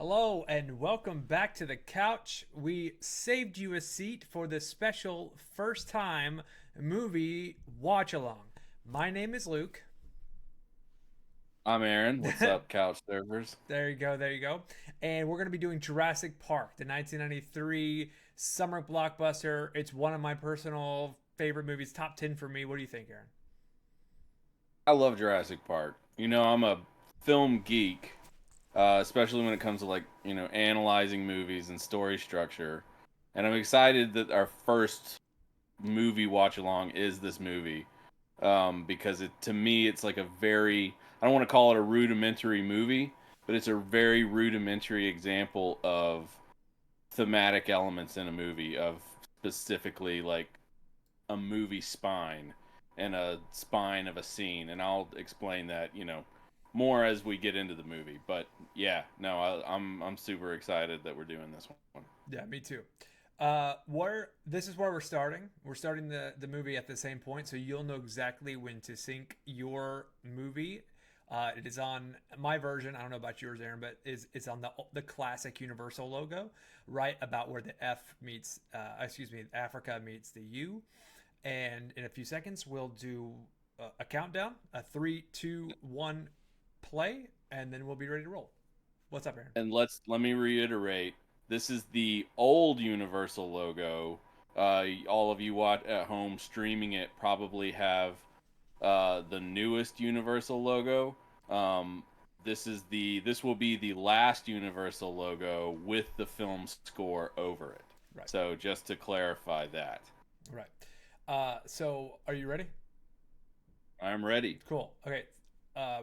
Hello and welcome back to the couch. We saved you a seat for the special first time movie watch along. My name is Luke. I'm Aaron. What's up, couch servers? There you go. And we're going to be doing Jurassic Park, the 1993 summer blockbuster. It's one of my personal favorite movies, top 10 for me. What do you think, Aaron? I love Jurassic Park. I'm a film geek, especially when it comes to analyzing movies and story structure. And I'm excited that our first movie watch along is this movie, because to me it's like a very, I don't want to call it a rudimentary movie, but it's a very rudimentary example of thematic elements in a movie, of specifically like a movie spine and a spine of a scene, and I'll explain that more as we get into the movie. But yeah, no, I'm super excited that we're doing this one. Yeah, me too. This is where we're starting. We're starting the movie at the same point, so you'll know exactly when to sync your movie. It is on my version. I don't know about yours, Aaron, but is it's on the classic Universal logo, right about where the F meets, Africa meets the U. And in a few seconds, we'll do a countdown, a three, two, one, play, and then we'll be ready to roll. What's up, Aaron? And let me reiterate, this is the old Universal logo. All of you watch at home streaming it probably have the newest Universal logo. Um, this will be the last Universal logo with the film score over it. Right, So just to clarify that, right. So are you ready? I'm ready. Cool. Okay.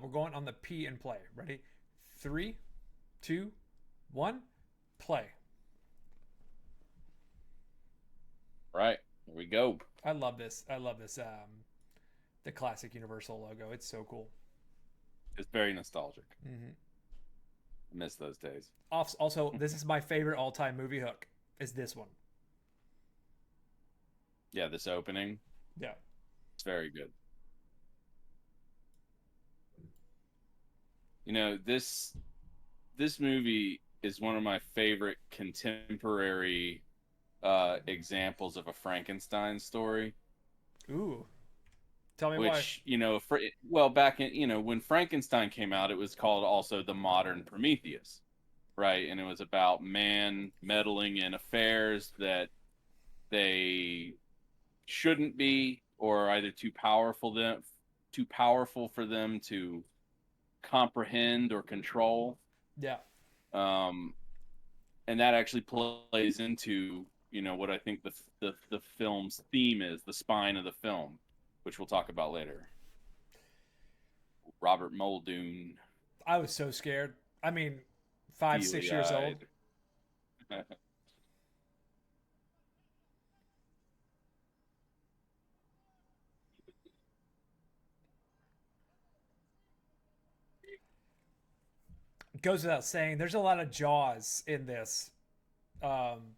We're going on the P and play. Ready? Three, two, one, play. Right, here we go. I love this. I love this. The classic Universal logo. It's so cool. It's very nostalgic. Mm-hmm. I miss those days. Also, this is my favorite all-time movie hook. Is this one? Yeah, this opening, Yeah. it's very good. This movie is one of my favorite contemporary examples of a Frankenstein story. Ooh. Tell me why. Which well, back in when Frankenstein came out, it was called also the modern Prometheus, right? And it was about man meddling in affairs that they shouldn't be, or either too powerful for them to comprehend or control. Yeah. Um, and that actually plays into what I think the film's theme is, the spine of the film, which we'll talk about later. Robert Muldoon, I was so scared. I mean, 5, 6 years old. steely-eyed. Goes without saying, there's a lot of Jaws in this. Um,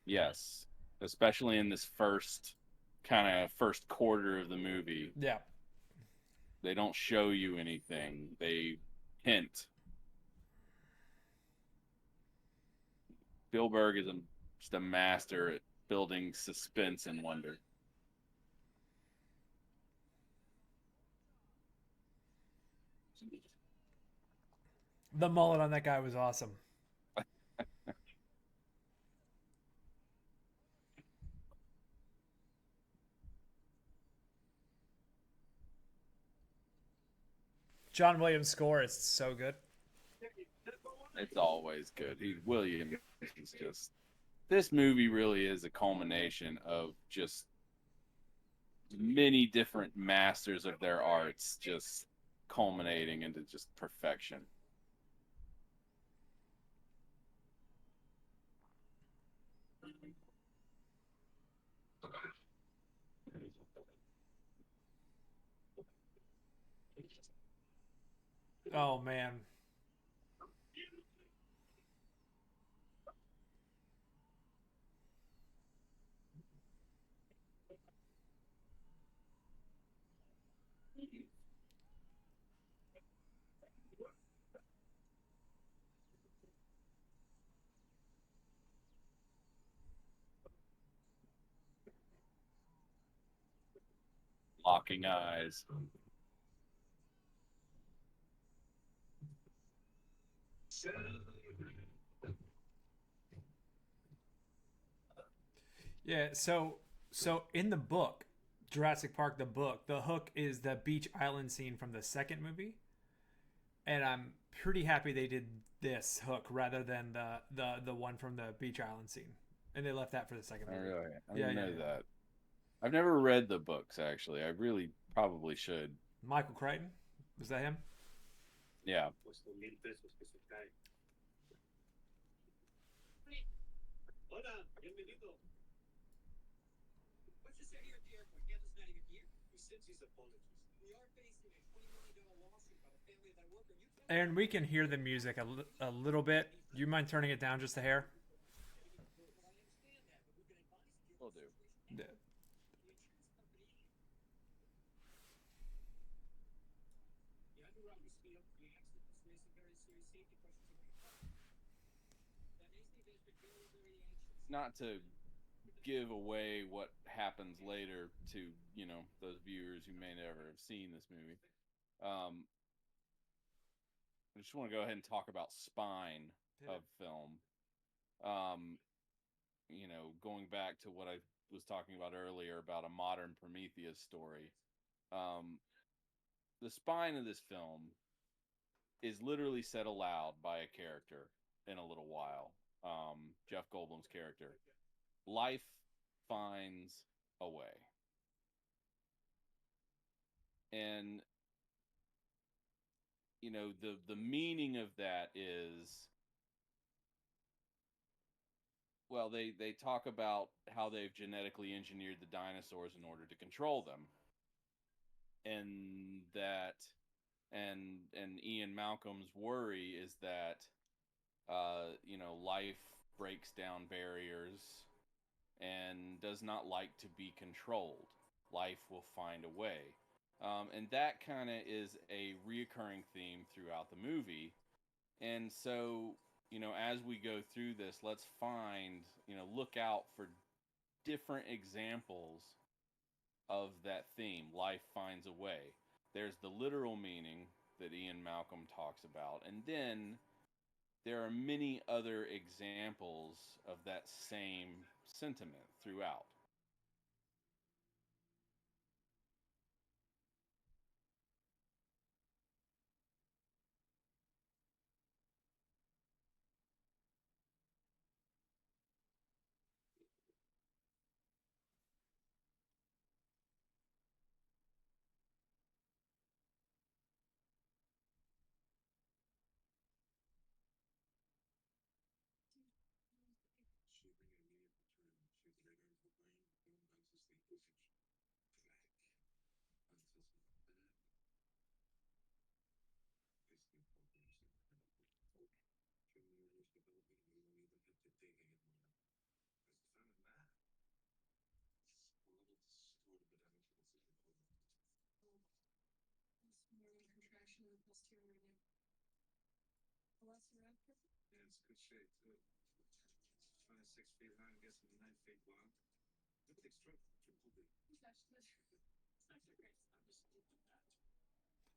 Yes, especially in this first quarter of the movie. yeah. They don't show you anything. They hint. Spielberg is just a master at building suspense and wonder. The mullet on that guy was awesome. John Williams' score is so good. It's always good. Williams is just, this movie really is a culmination of just many different masters of their arts just culminating into just perfection. Oh man. locking eyes. Yeah, so in the book, Jurassic Park the book, the hook is the beach island scene from the second movie, and I'm pretty happy they did this hook rather than the one from the beach island scene, and they left that for the second I movie. really, I Yeah, didn't yeah, know yeah. that. I've never read the books actually. I really probably should. Michael Crichton, was that him? Yeah. And we can hear the music a little bit. Do you mind turning it down just a hair? Will do. Yeah. Not to give away what happens later to, those viewers who may never have seen this movie. Um, I just want to go ahead and talk about spine Hit of it. film. Um, going back to what I was talking about earlier about a modern Prometheus story. Um, the spine of this film is literally said aloud by a character in a little while. Jeff Goldblum's character. Life finds a way. And the meaning of that is, well, they talk about how they've genetically engineered the dinosaurs in order to control them, and that and Ian Malcolm's worry is that life breaks down barriers and does not like to be controlled. Life will find a way. And that kind of is a reoccurring theme throughout the movie. And so, as we go through this, let's look out for different examples of that theme. Life finds a way. There's the literal meaning that Ian Malcolm talks about. And then there are many other examples of that same sentiment throughout.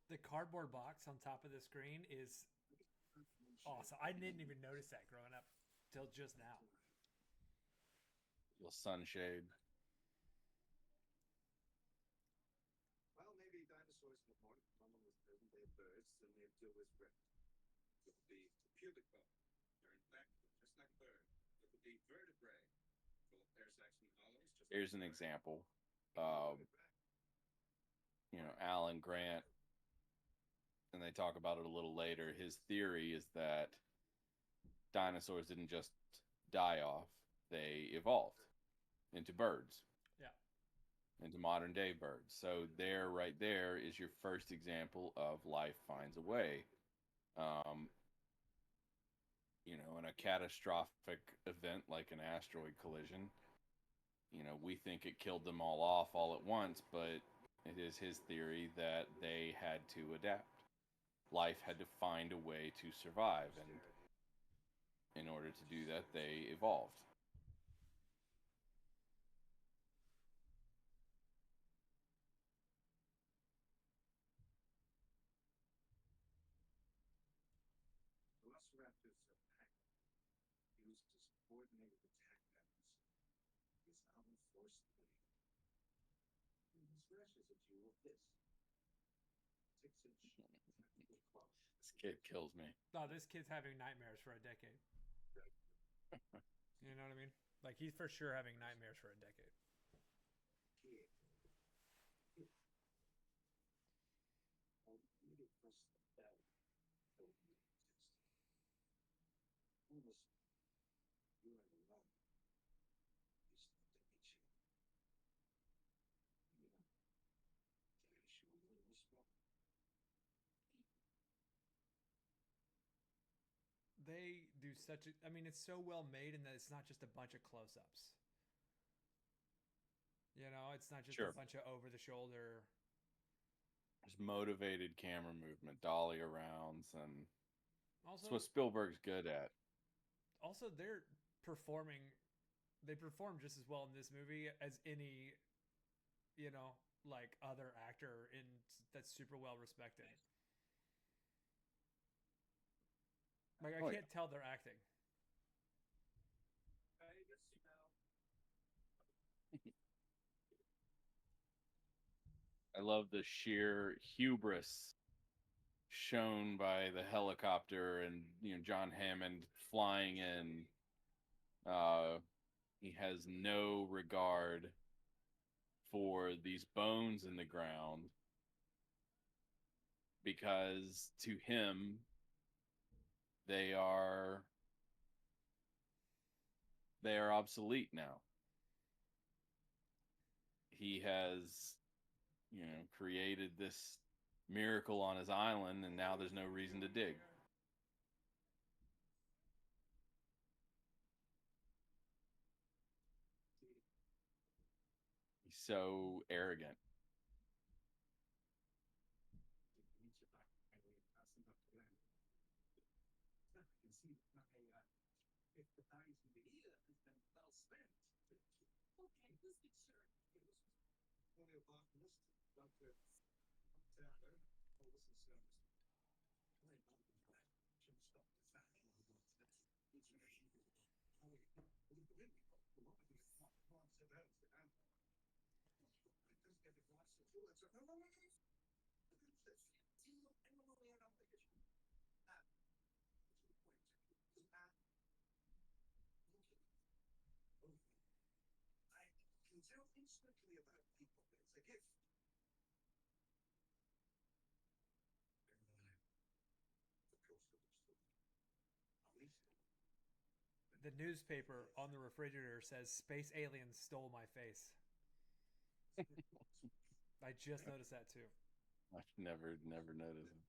The cardboard box on top of the screen is awesome. I didn't even notice that growing up till just now. Little sunshade. Here's an example. Alan Grant, and they talk about it a little later. His theory is that dinosaurs didn't just die off, they evolved into birds, Yeah. into modern day birds. So, right there, is your first example of life finds a way. Um, in a catastrophic event like an asteroid collision, we think it killed them all off all at once, but it is his theory that they had to adapt. Life had to find a way to survive, and in order to do that, they evolved. This kid kills me. Oh, this kid's having nightmares for a decade. You know what I mean? Like he's for sure having nightmares for a decade. They do such a. I mean, it's so well made in that it's not just a bunch of close-ups. You know, it's not just a Sure. bunch of over-the-shoulder. There's motivated camera movement, dolly arounds, and it's what Also, Spielberg's good at. they're performing. They perform just as well in this movie as any, you know, like other actor in that's super well respected. Like I Oh yeah. can't tell they're acting. I love the sheer hubris shown by the helicopter and John Hammond flying in. Uh, he has no regard for these bones in the ground because to him they are they are obsolete now. He has created this miracle on his island, and now there's no reason to dig. He's so arrogant. The newspaper on the refrigerator says space aliens stole my face. I just noticed that too. I've never noticed it.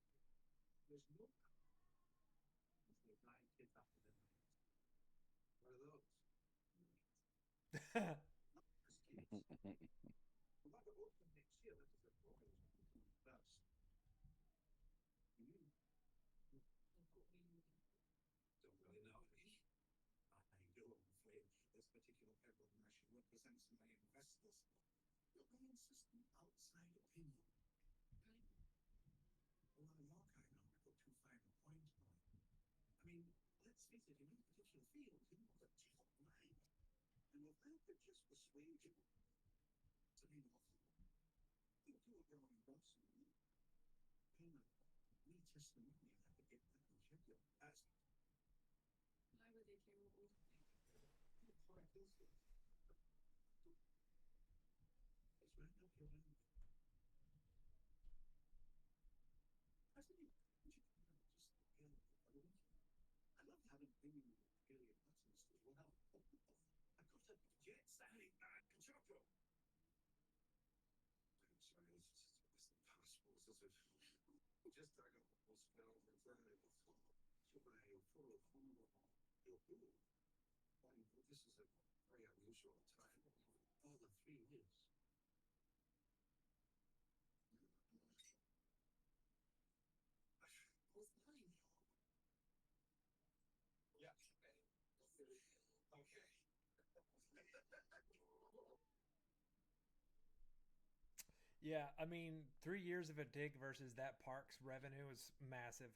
Yeah, I mean, 3 years of a dig versus that park's revenue is massive.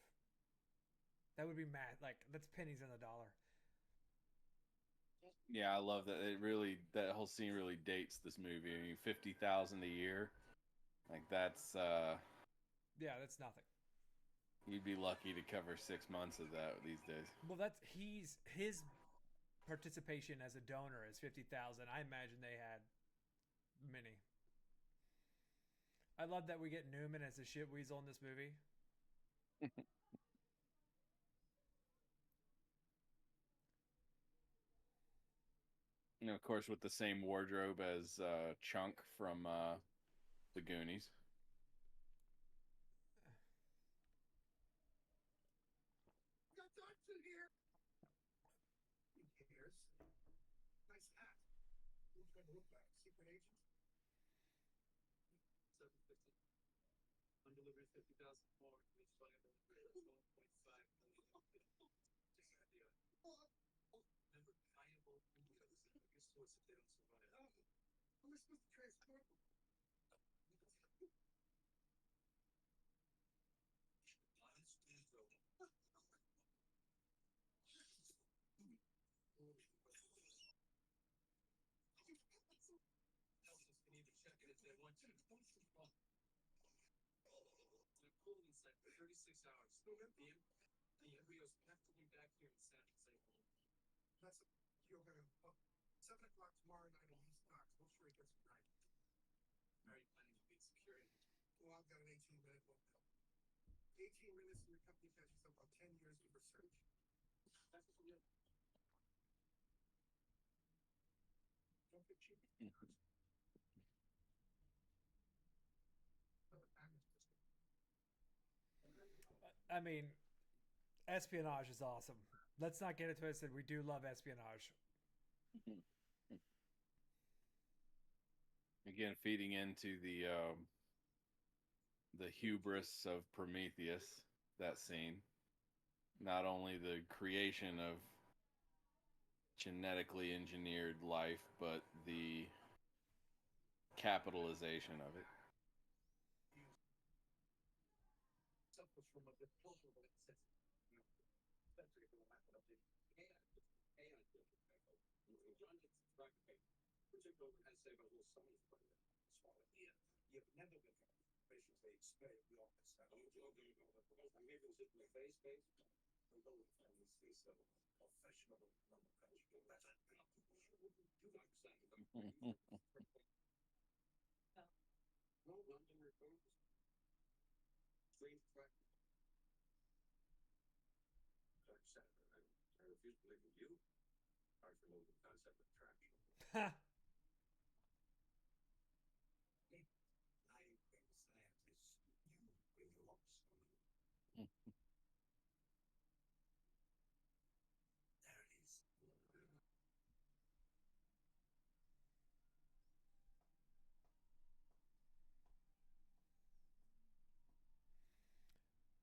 That would be mad. Like that's pennies on the dollar. Yeah, I love that. It really that whole scene really dates this movie. I mean, 50,000 a year, like that's Yeah, that's nothing. you'd be lucky to cover 6 months of that these days. Well, that's he's his participation as a donor is 50,000. I imagine they had many. I love that we get Newman as a shit weasel in this movie. You know, of course, with the same wardrobe as Chunk from the Goonies. I mean, espionage is awesome. Let's not get it twisted. We do love espionage. Again, feeding into the hubris of Prometheus. That scene, not only the creation of genetically engineered life, but the capitalization of it.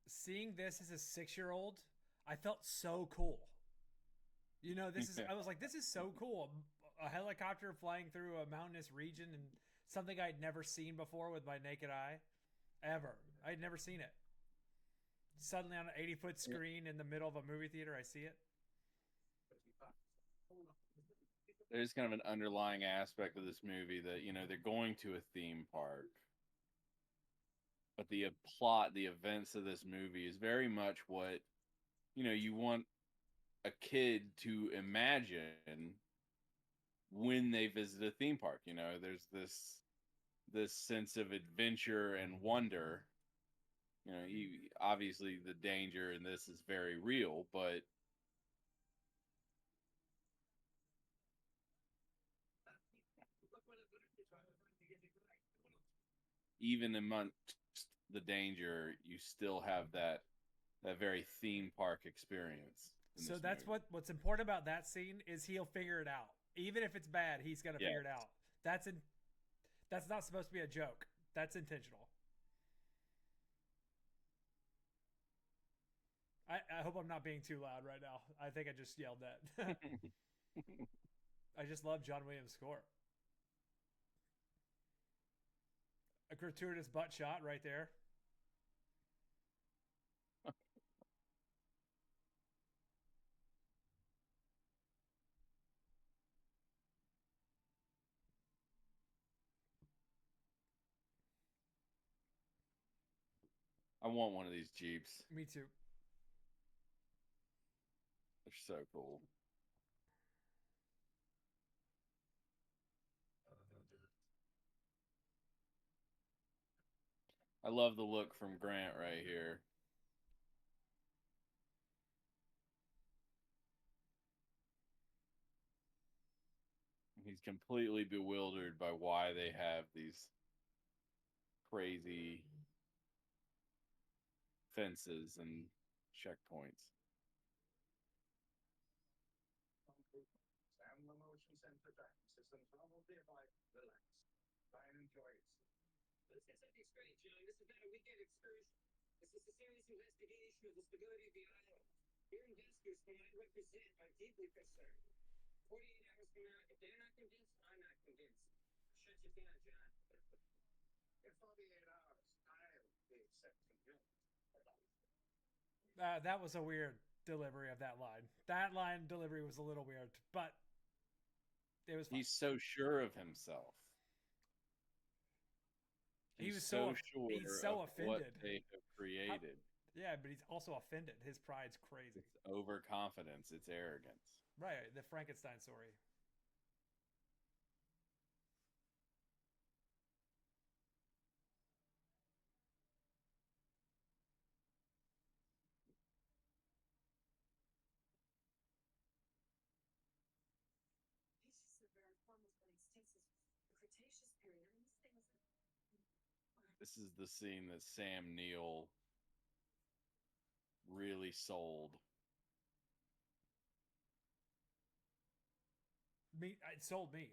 Seeing this as a 6-year-old, I felt so cool. You know, this is, Yeah. I was like, this is so cool. A helicopter flying through a mountainous region and something I'd never seen before with my naked eye. Ever. I'd never seen it. Suddenly on an 80-foot screen in the middle of a movie theater, I see it. There's kind of an underlying aspect of this movie that, they're going to a theme park, but the plot, the events of this movie is very much what, you want a kid to imagine when they visit a theme park. There's this sense of adventure and wonder. Obviously the danger in this is very real, but even amongst the danger, you still have that very theme park experience in So this that's movie. what's important about that scene is he'll figure it out. Even if it's bad, he's gonna Yeah. figure it out. That's not supposed to be a joke. That's intentional. I hope I'm not being too loud right now. I think I just yelled that. I just love John Williams' score. A gratuitous butt shot right there. I want one of these Jeeps. Me too. They're so cool. I love the look from Grant right here. He's completely bewildered by why they have these crazy fences and checkpoints. That was a weird delivery of that line. That line delivery was a little weird, but it was fine. He's so sure of himself. He He's was so he's sure so of what offended. they have How? created. Yeah, but he's also offended. His pride's crazy. It's overconfidence, it's arrogance. Right, the Frankenstein story. This is the scene that Sam Neill really sold. Me, it sold me.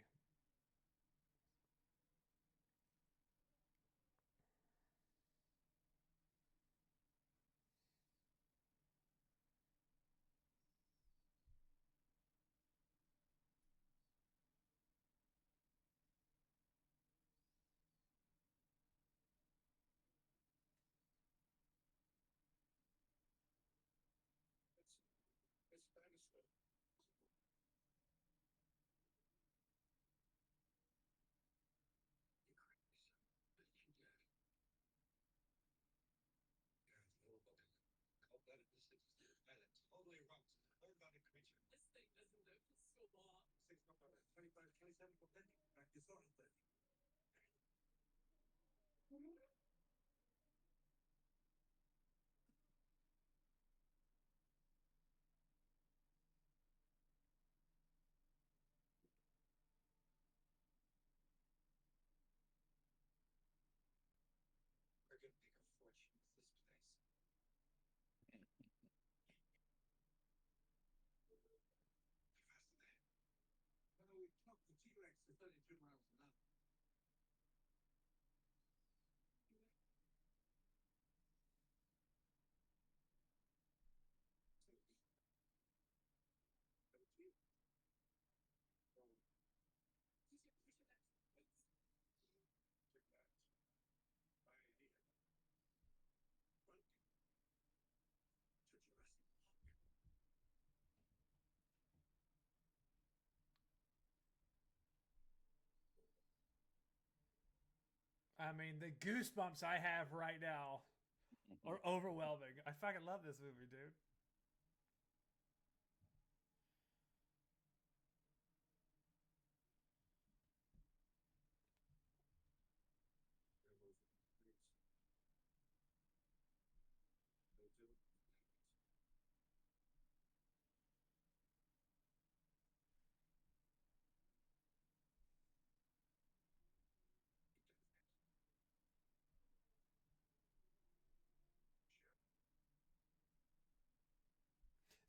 I mean, the goosebumps I have right now are overwhelming. I fucking love this movie, dude.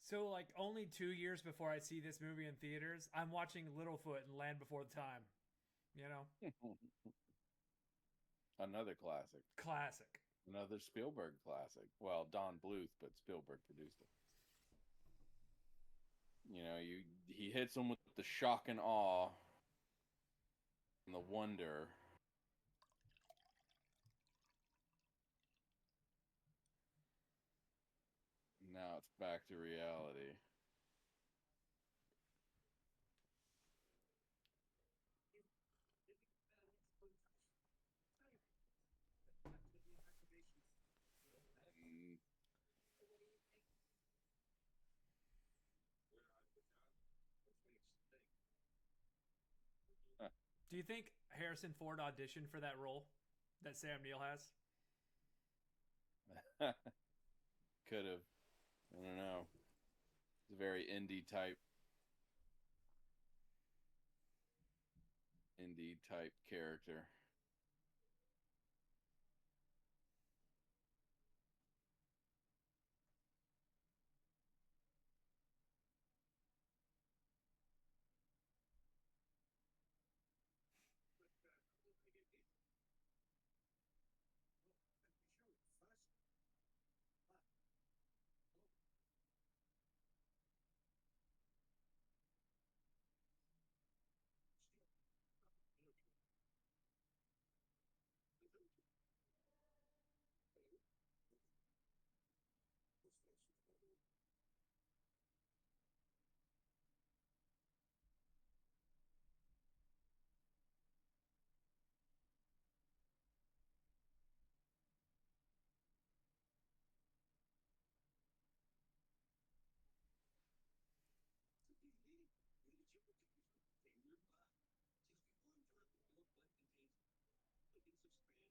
So, like, only 2 years before I see this movie in theaters, I'm watching Littlefoot and Land Before the Time. You know, Another classic. classic. Another Spielberg classic. Well, Don Bluth, but Spielberg produced it. You know, he hits them with the shock and awe and the wonder. Now it's back to reality. Do you think Harrison Ford auditioned for that role that Sam Neill has? Could have. I don't know. It's a very indie type character.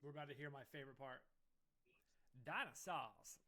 We're about to hear my favorite part. Dinosaurs.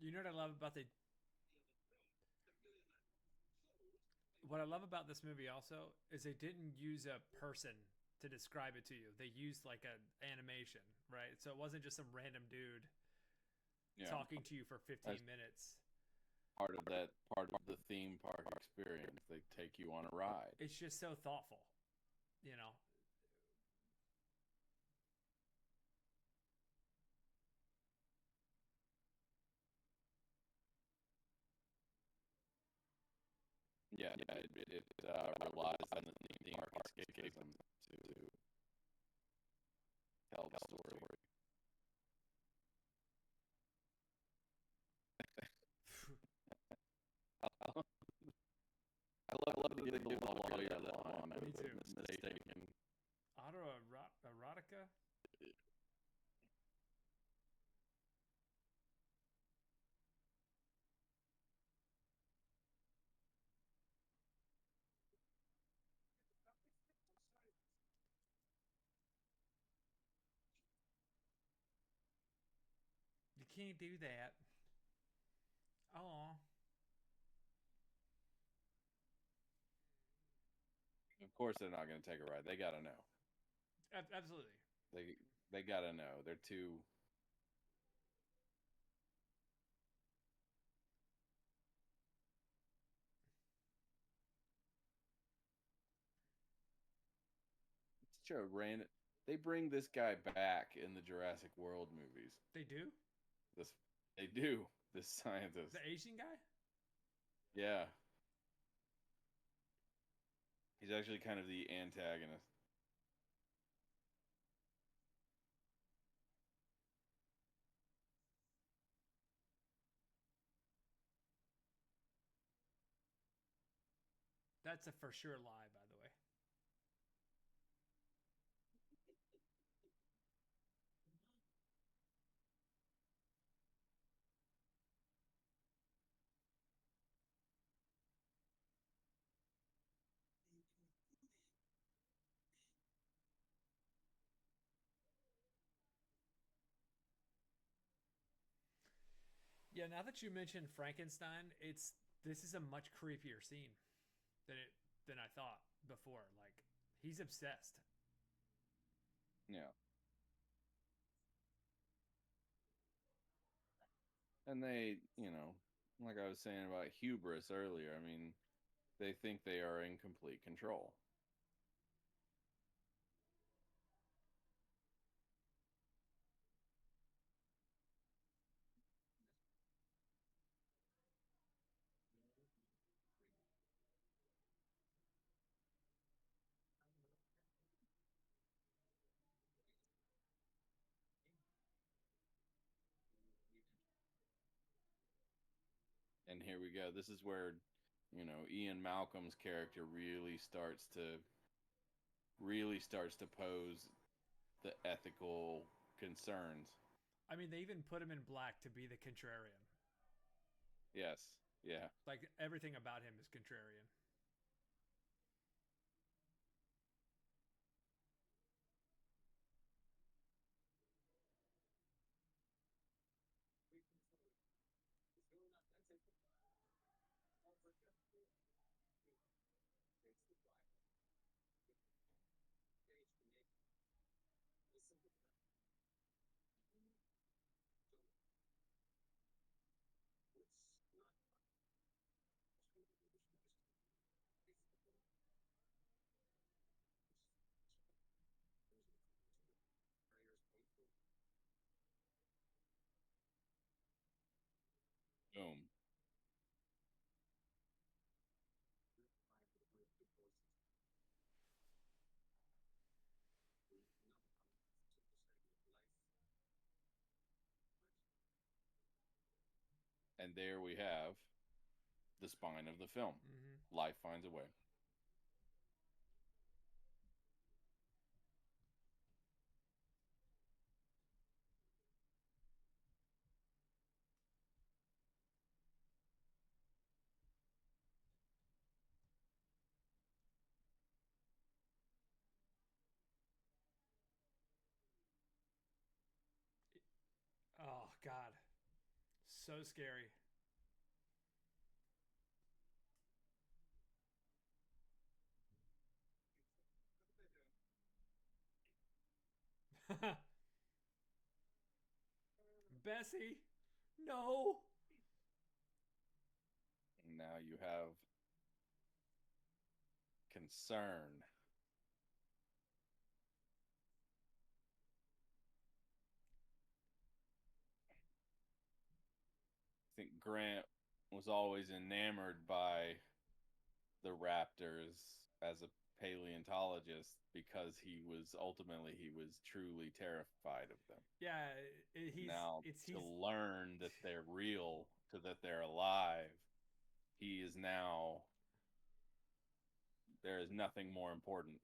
You know what I love about the what I love about this movie also is they didn't use a person to describe it to you. They used like an animation, right? So it wasn't just some random dude Yeah, talking to you for that's 15 minutes. part of the theme park experience. They take you on a ride. It's just so thoughtful, you know. Yeah, it relies on the theme park escapism to tell the story. I love that they give the lawyer that one. Me too. Mistaken. Erotica? You can't do that. Oh, Of course, they're not going to take a ride. They got to know. absolutely. They they got to know. They're too. It's true. Random. They bring this guy back in the Jurassic World movies. They do? This they do. This scientist. The Asian guy? Yeah, he's actually kind of the antagonist. That's a for sure lie, by the way. Yeah, now that you mentioned Frankenstein, it's this is a much creepier scene than I thought before. Like he's obsessed. Yeah. And they, like I was saying about hubris earlier, I mean, they think they are in complete control. And here we go. This is where, Ian Malcolm's character really starts to pose the ethical concerns. I mean, they even put him in black to be the contrarian. Yes. Yeah. Like everything about him is contrarian. Boom. And there we have the spine of the film. Mm-hmm. Life finds a way. Oh God, so scary. Bessie, no. And now you have concern. I think Grant was always enamored by the raptors as a paleontologist because he was truly terrified of them. Yeah, Now to he's learn that they're real, to that they're alive, he is now there is nothing more important.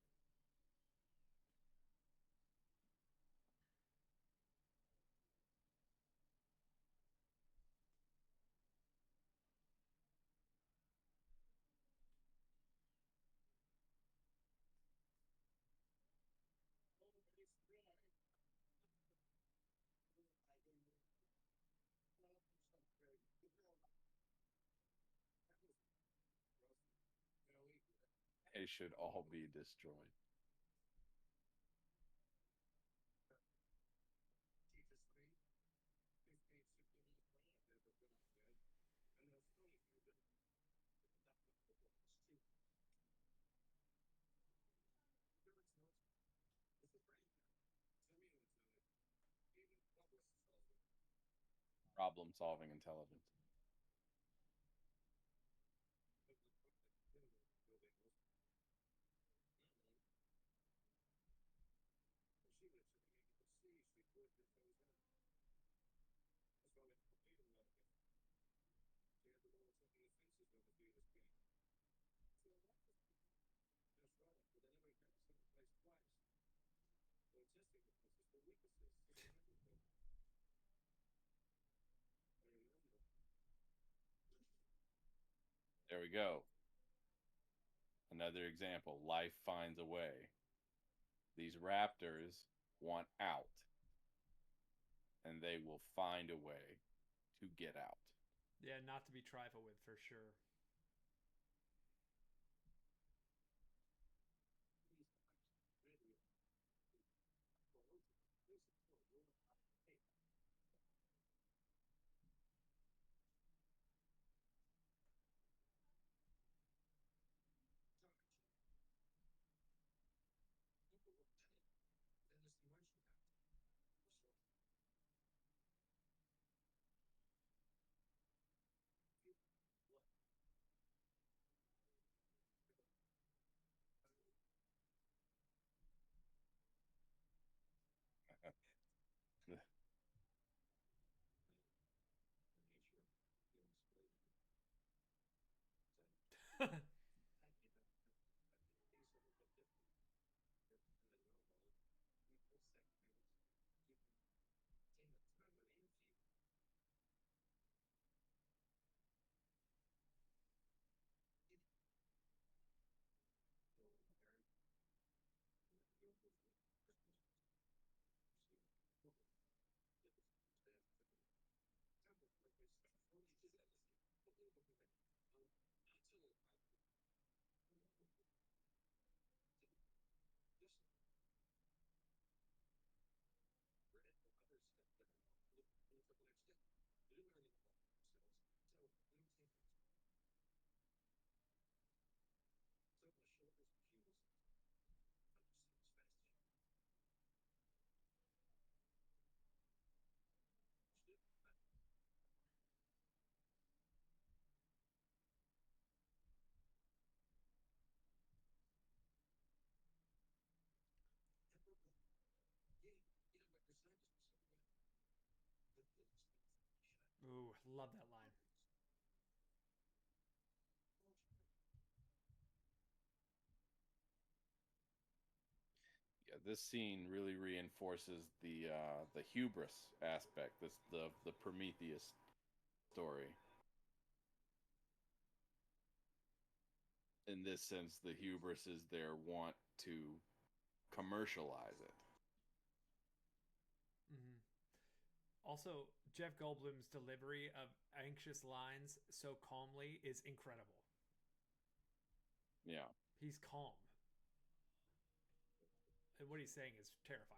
They should all be destroyed. Problem solving intelligence. we go. Another example. Life finds a way. These raptors want out, and they will find a way to get out. Yeah, not to be trifled with for sure. Ooh, love that line. Yeah, this scene really reinforces the hubris aspect. This the Prometheus story. In this sense, the hubris is their want to commercialize it. Hmm. Also, Jeff Goldblum's delivery of anxious lines so calmly is incredible. Yeah. He's calm. And what he's saying is terrifying.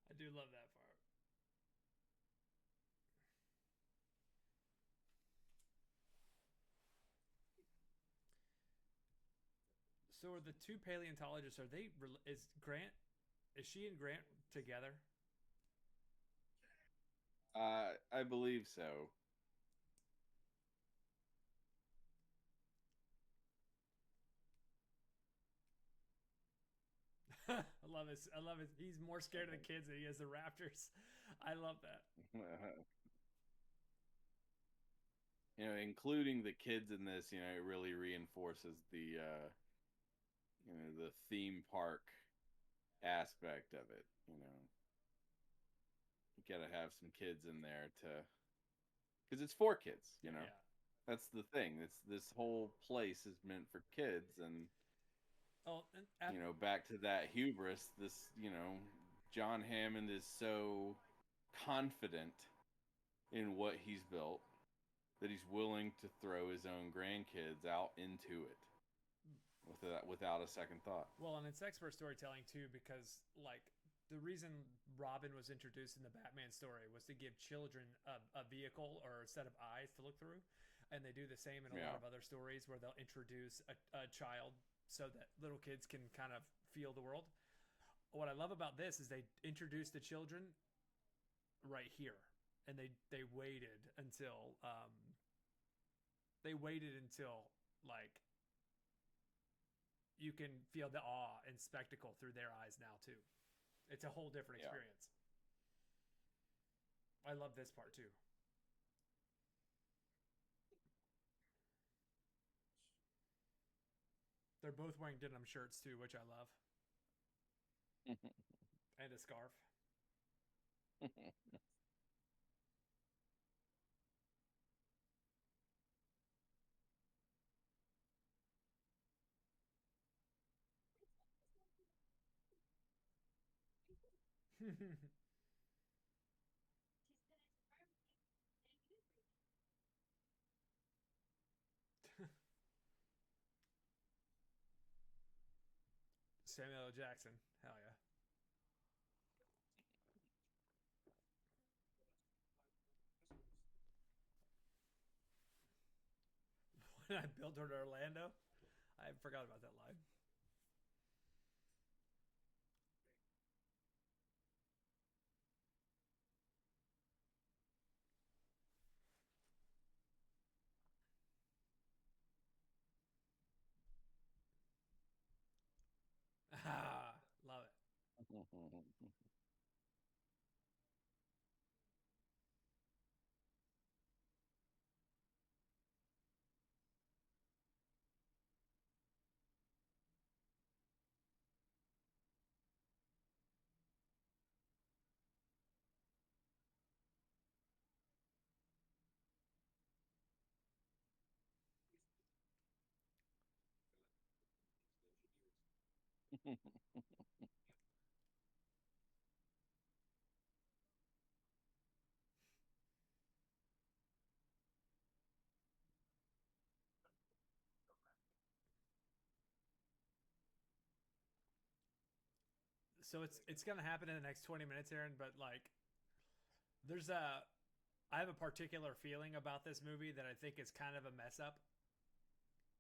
I do love that part. So are the two paleontologists? Are they? Is Grant? Is she and Grant together? I believe so. I love it. I love it. He's more scared of the kids than he is the raptors. I love that. Including the kids in this, it really reinforces the theme park aspect of it. You gotta have some kids in there to, because it's for kids. Yeah. That's the thing. It's this whole place is meant for kids, and Oh, and back to that hubris. This, John Hammond is so confident in what he's built that he's willing to throw his own grandkids out into it without a second thought. Well, and it's expert storytelling too, because like the reason Robin was introduced in the Batman story was to give children a vehicle or a set of eyes to look through, and they do the same in a lot Yeah. of other stories where they'll introduce a child so that little kids can kind of feel the world. What I love about this is they introduced the children right here, and they waited until like you can feel the awe and spectacle through their eyes now too. It's a whole different Yeah. experience. I love this part too. They're both wearing denim shirts too, which I love, and a scarf. Samuel L. Jackson, hell yeah! When I built her to Orlando, I forgot about that line. Ah, love it. So it's gonna happen in the next 20 minutes, Aaron. But like, there's a I have a particular feeling about this movie that I think is kind of a mess up.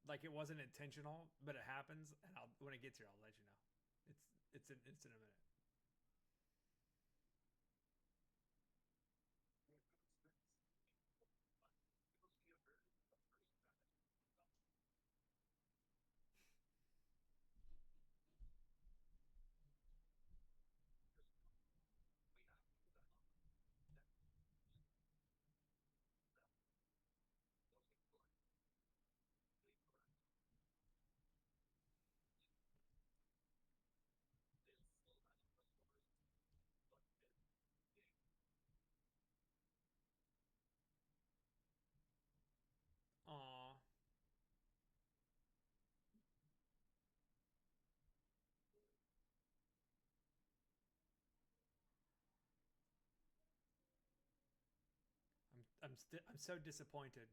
Like it wasn't intentional, but it happens, and when it gets here, I'll let you know. It's in a minute. Aw, I'm so disappointed.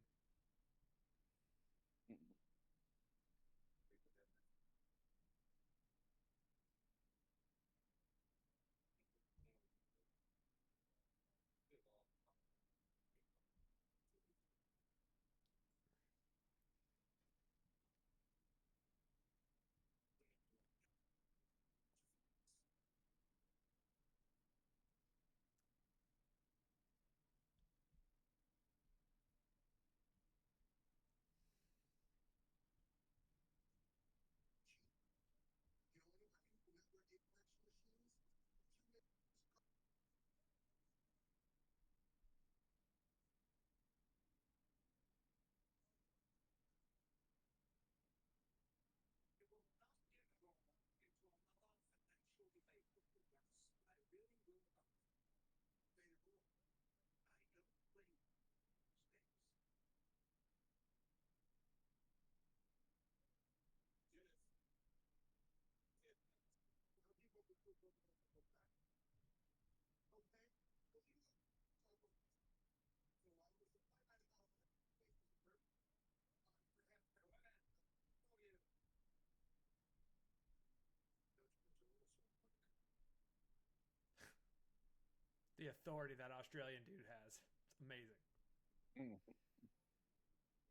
The authority that Australian dude has. It's amazing.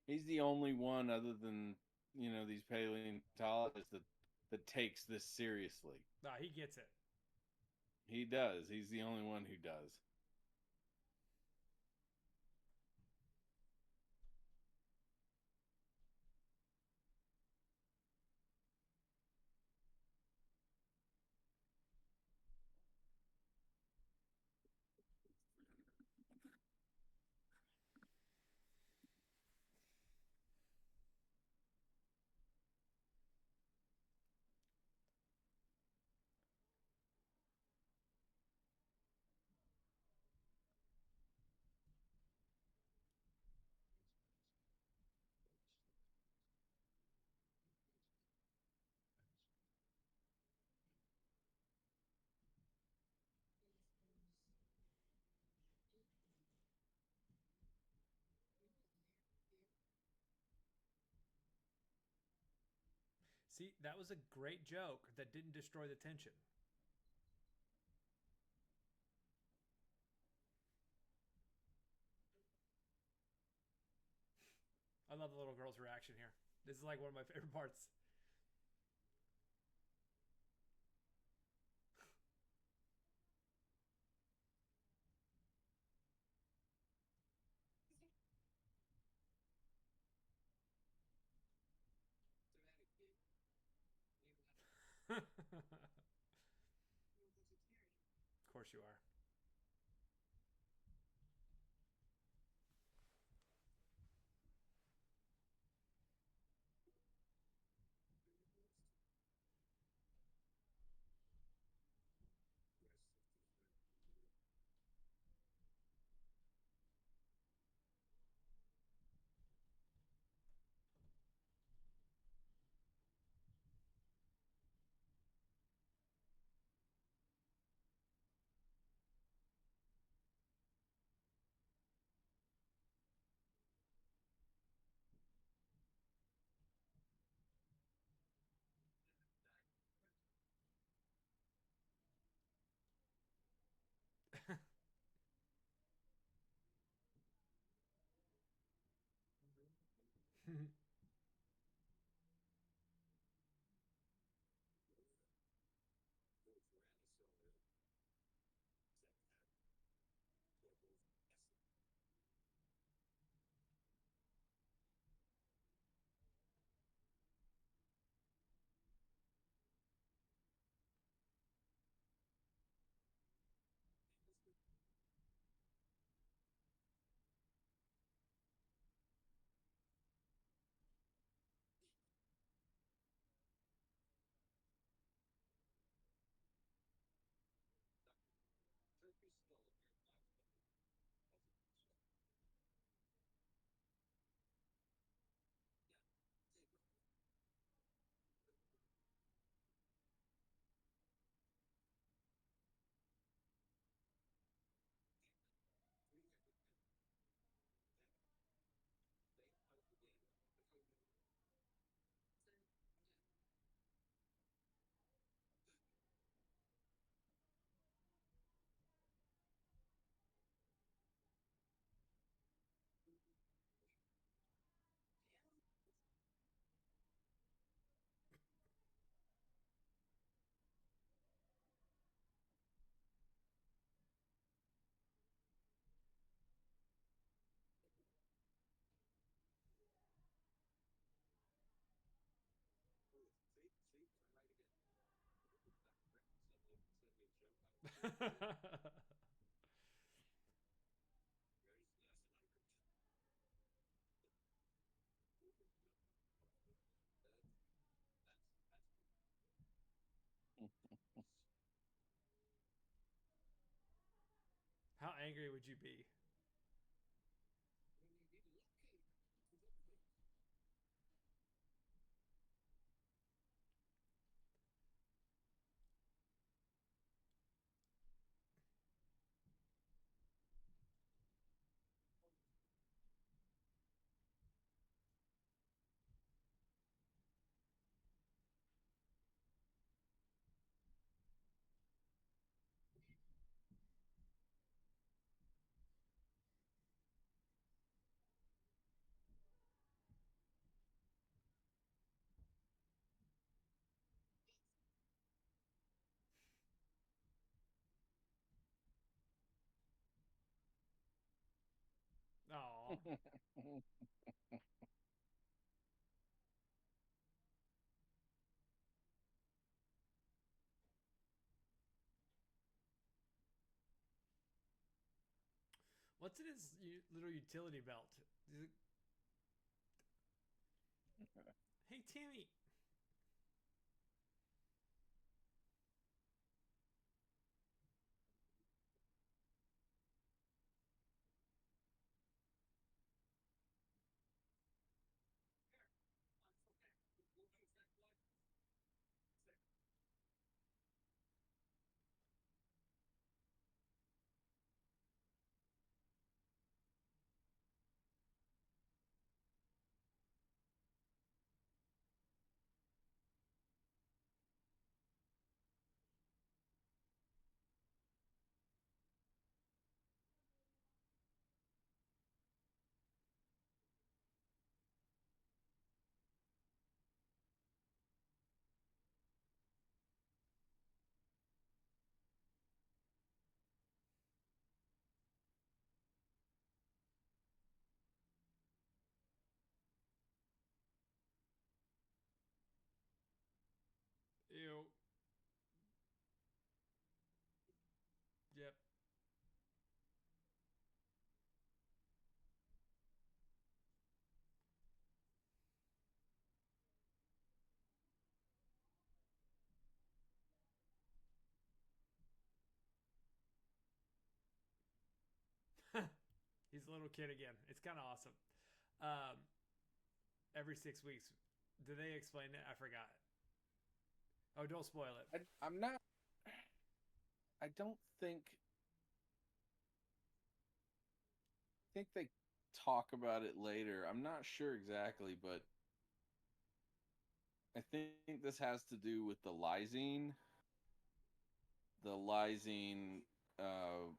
He's the only one other than these paleontologists that takes this seriously. Nah, he gets it. He does. He's the only one who does. See, that was a great joke that didn't destroy the tension. I love the little girl's reaction here. This is like one of my favorite parts. Of course you are. How angry would you be? What's in his little utility belt? Hey, Timmy. Ew. Yep. He's a little kid again. It's kind of awesome. Um, every 6 weeks, do they explain it? I forgot. Oh, don't spoil it. I'm not. I don't think they talk about it later. I'm not sure exactly, but I think this has to do with the lysine. The lysine, uh,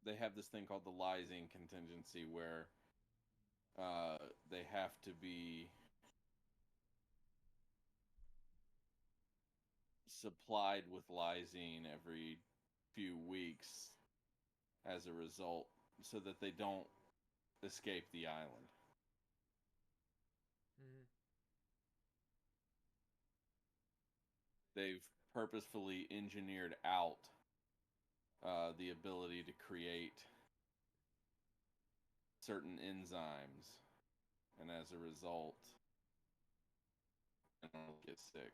they have this thing called the lysine contingency where they have to be supplied with lysine every few weeks as a result so that they don't escape the island. Mm-hmm. They've purposefully engineered out the ability to create certain enzymes, and as a result, they don't get sick.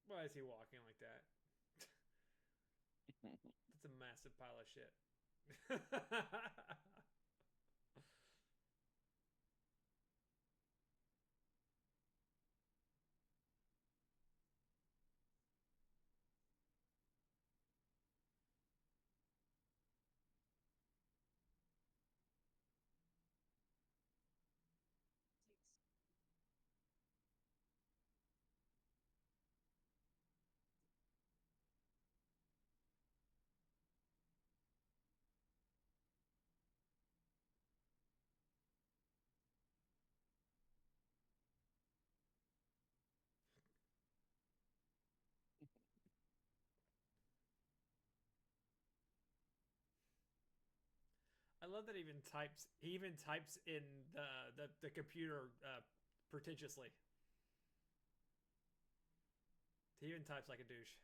Why is he walking like that? That's a massive pile of shit. I love that he even types in the computer pretentiously. He even types like a douche.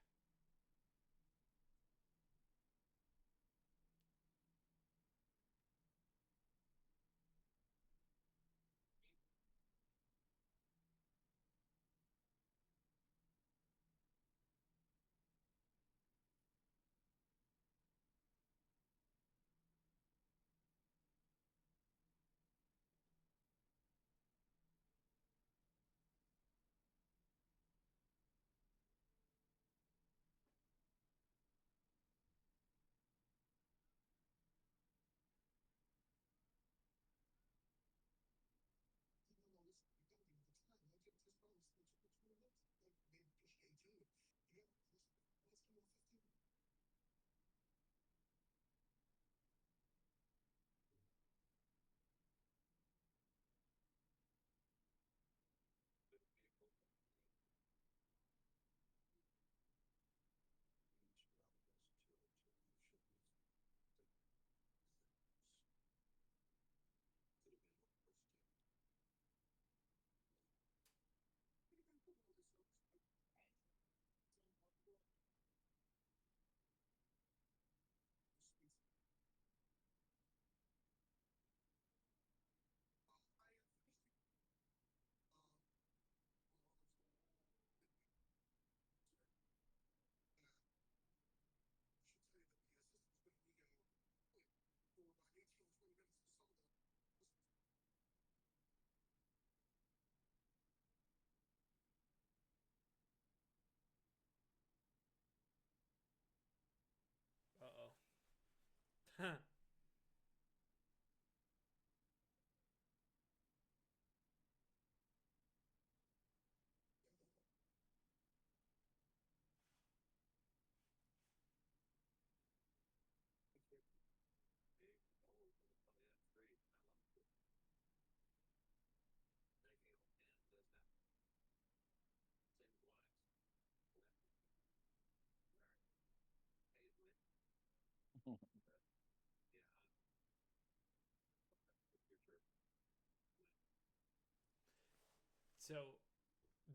So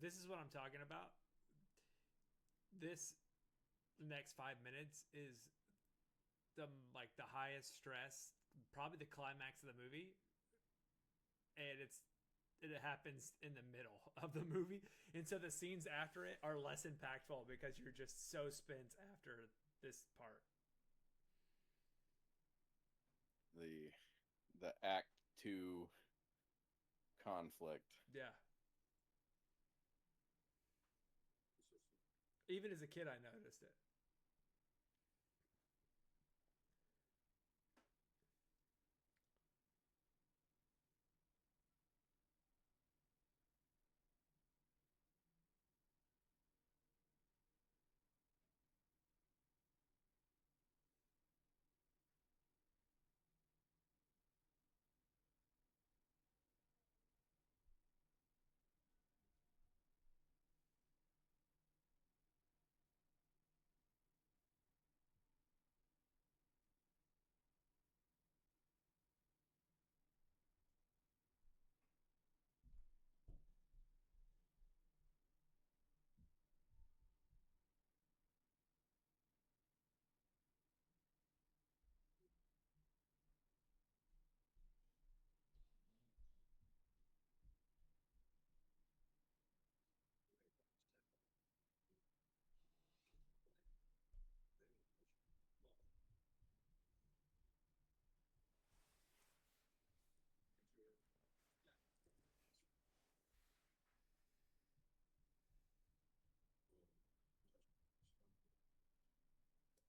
this is what I'm talking about. This next 5 minutes is the highest stress, probably the climax of the movie, and it happens in the middle of the movie, and so the scenes after it are less impactful because you're just so spent after this part. the the Act Two conflict. Yeah, even as a kid, I noticed it.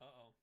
Uh oh.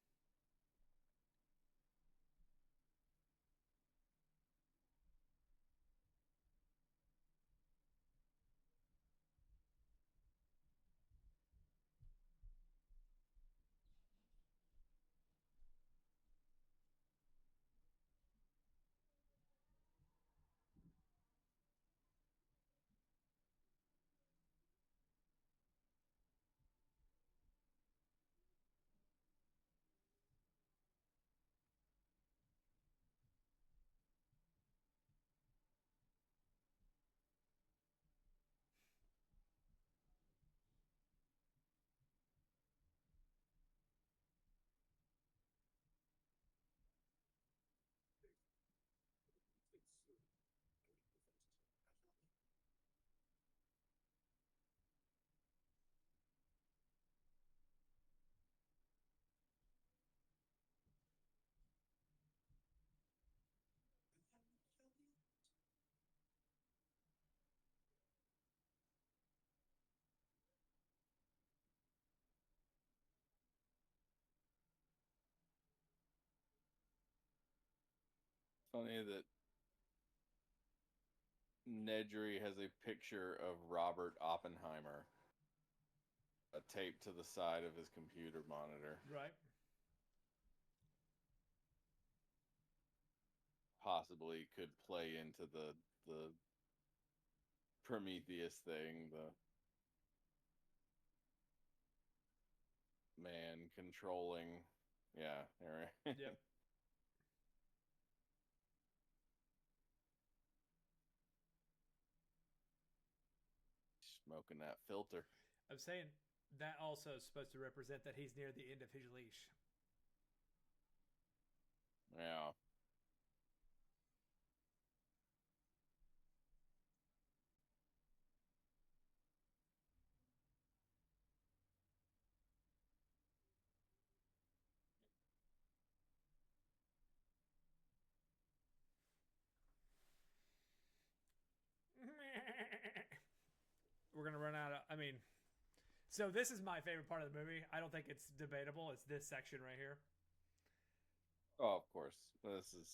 Funny that Nedry has a picture of Robert Oppenheimer taped to the side of his computer monitor. Right. Possibly could play into the Prometheus thing, the man controlling. Yeah, Aaron. Yep. Smoking that filter. I'm saying that also is supposed to represent that he's near the end of his leash. Yeah. We're gonna run out of. I mean, so this is my favorite part of the movie. I don't think it's debatable. It's this section right here. Oh, of course. This is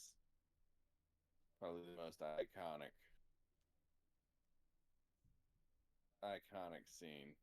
probably the most iconic scene.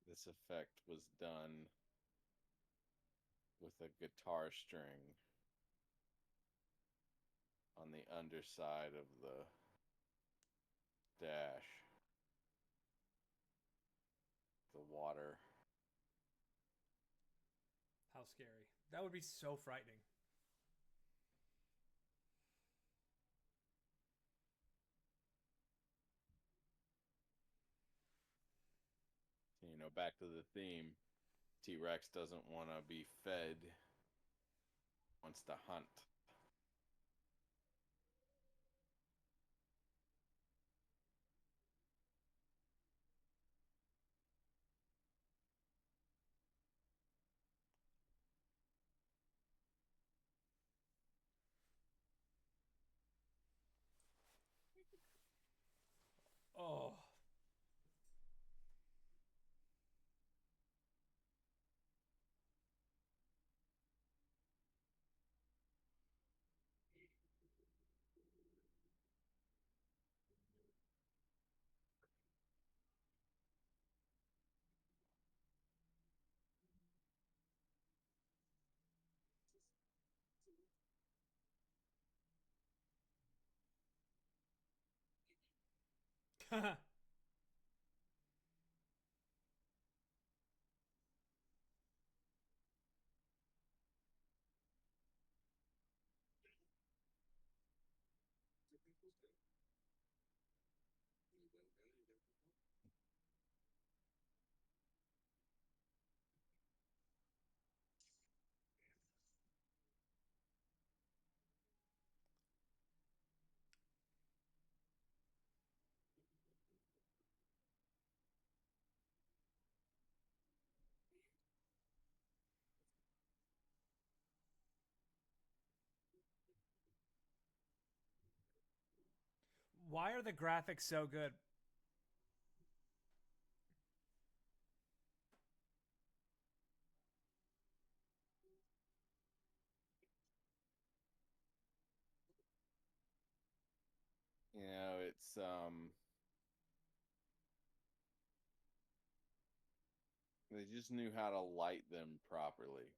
This effect was done with a guitar string on the underside of the dash, the water. How scary. That would be so frightening. Back to the theme. T Rex doesn't want to be fed, wants to hunt. Oh. Why are the graphics so good? It's they just knew how to light them properly.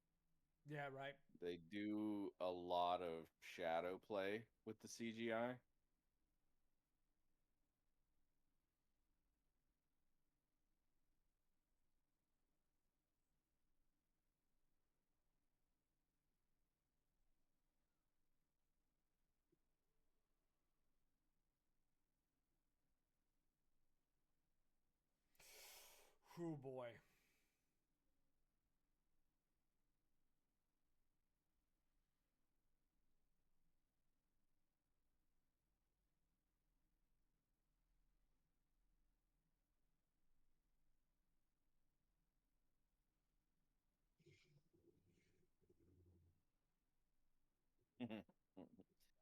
Yeah, right. They do a lot of shadow play with the CGI. Oh boy.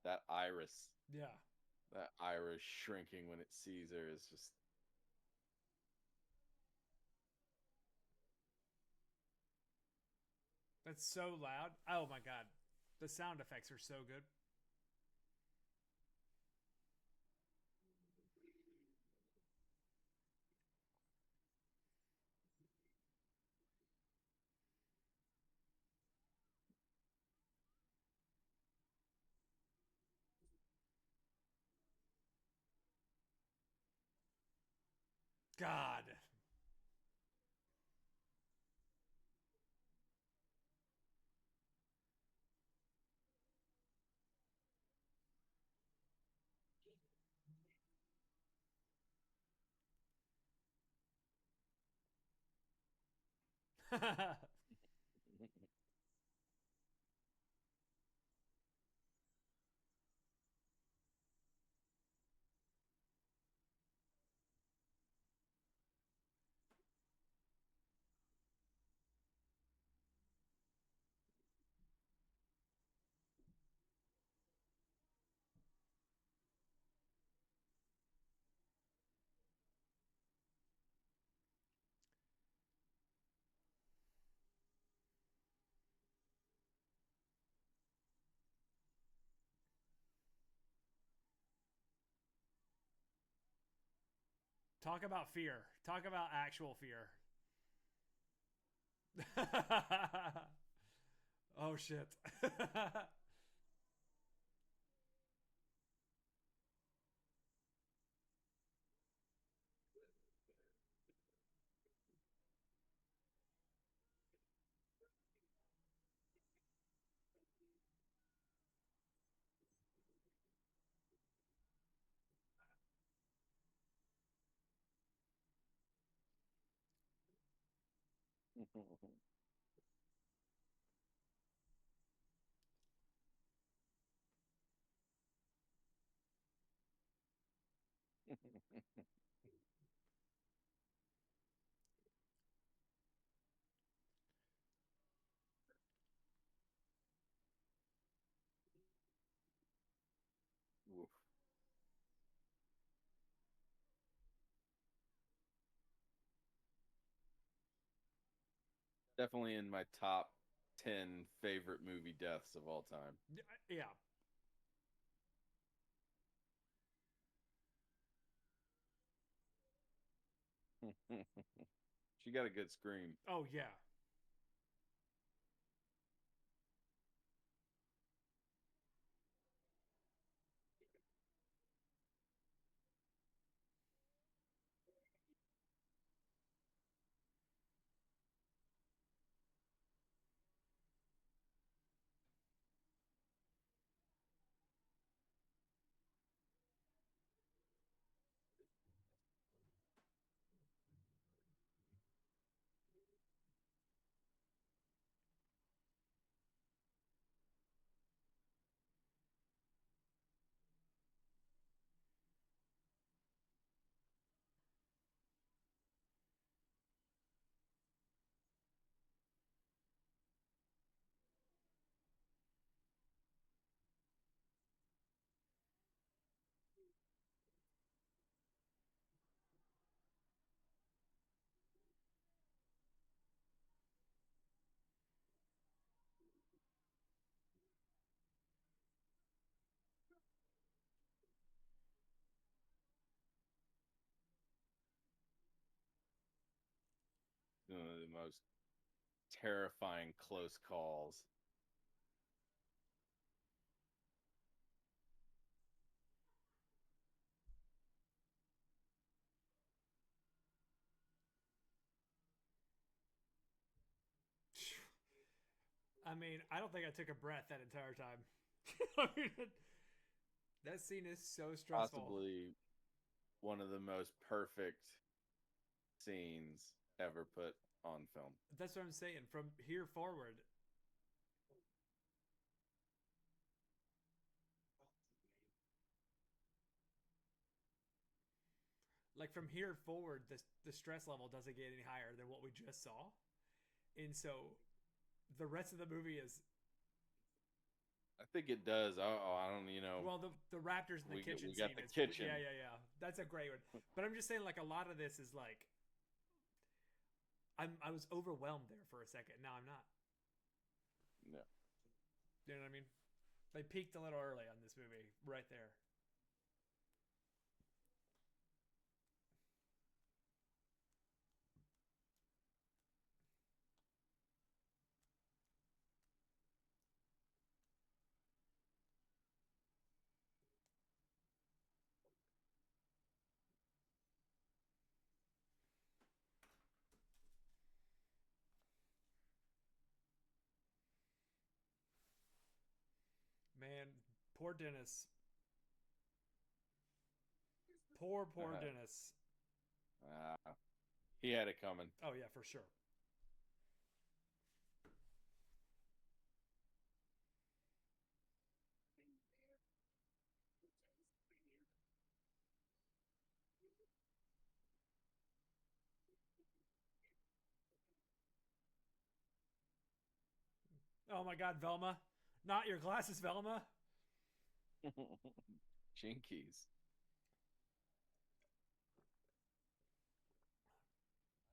That iris, Yeah. that iris shrinking when it sees her is just. That's so loud. Oh my god. The sound effects are so good. God. Talk about fear. Talk about actual fear. Oh shit. Oof. Definitely in my top 10 favorite movie deaths of all time. Yeah. She got a good scream. Oh yeah. One of the most terrifying close calls. I mean, I don't think I took a breath that entire time. I mean, that scene is so stressful. Possibly one of the most perfect scenes ever put on film. That's what I'm saying. From here forward, like from here forward, the stress level doesn't get any higher than what we just saw, and so the rest of the movie is I think it does. Oh, I don't, well, the Raptors in the kitchen we got scene the is yeah, kitchen. yeah, yeah. That's a great one. But I'm just saying, like a lot of this is like I was overwhelmed there for a second. Now I'm not. You know what I mean? They peaked a little early on this movie, right there. Man, poor Dennis. Poor Dennis. uh, he had it coming. Oh yeah, for sure. Oh my God, Velma! Not your glasses, Velma. Jinkies.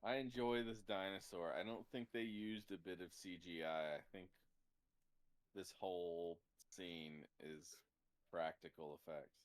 I enjoy this dinosaur. I don't think they used a bit of CGI. I think this whole scene is practical effects.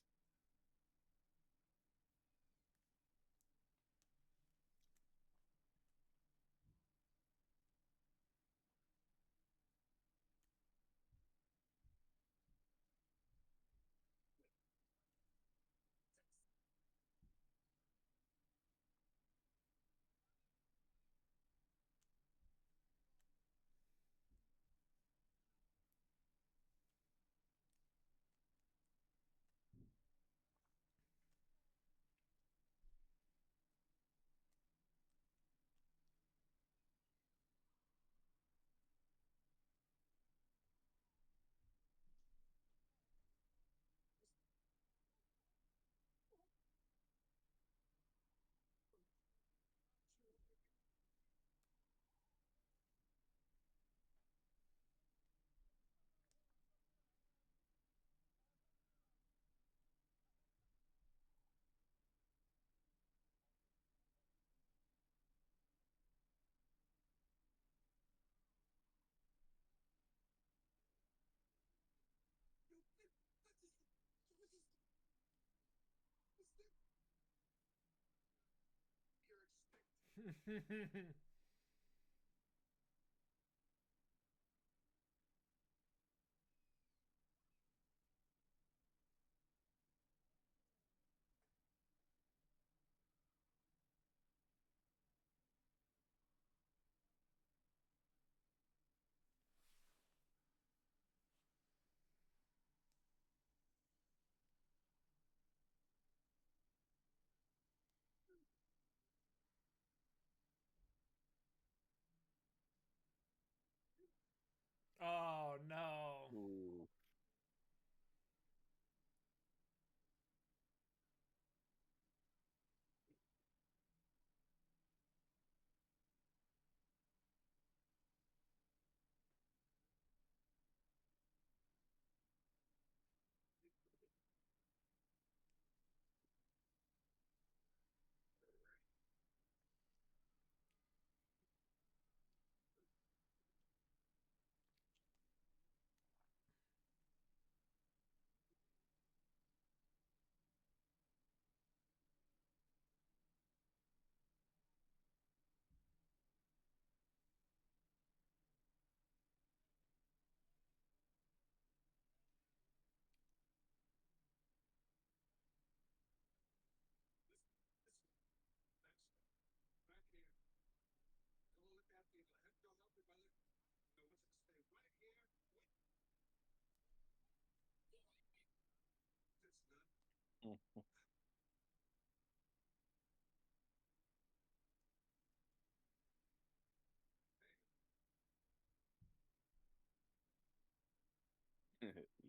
Oh no. Ooh.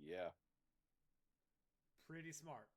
Yeah. Pretty smart.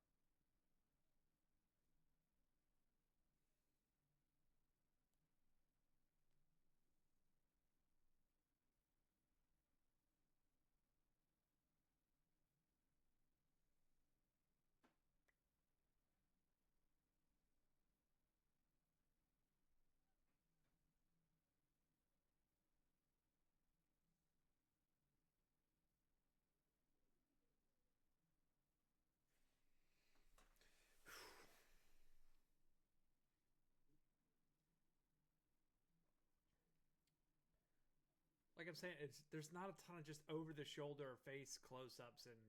like I'm saying, it's there's not a ton of just over the shoulder face close ups and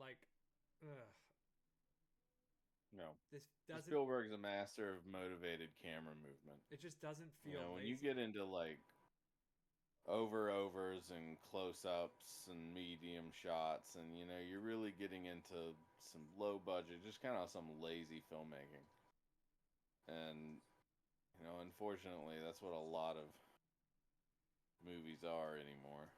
like, ugh, No. this doesn't. Spielberg's a master of motivated camera movement. It just doesn't You feel know, when you lazy. get into like overs and close ups and medium shots, and you know, you're really getting into some low budget, just kind of some lazy filmmaking. And you know, unfortunately, that's what a lot of movies are anymore.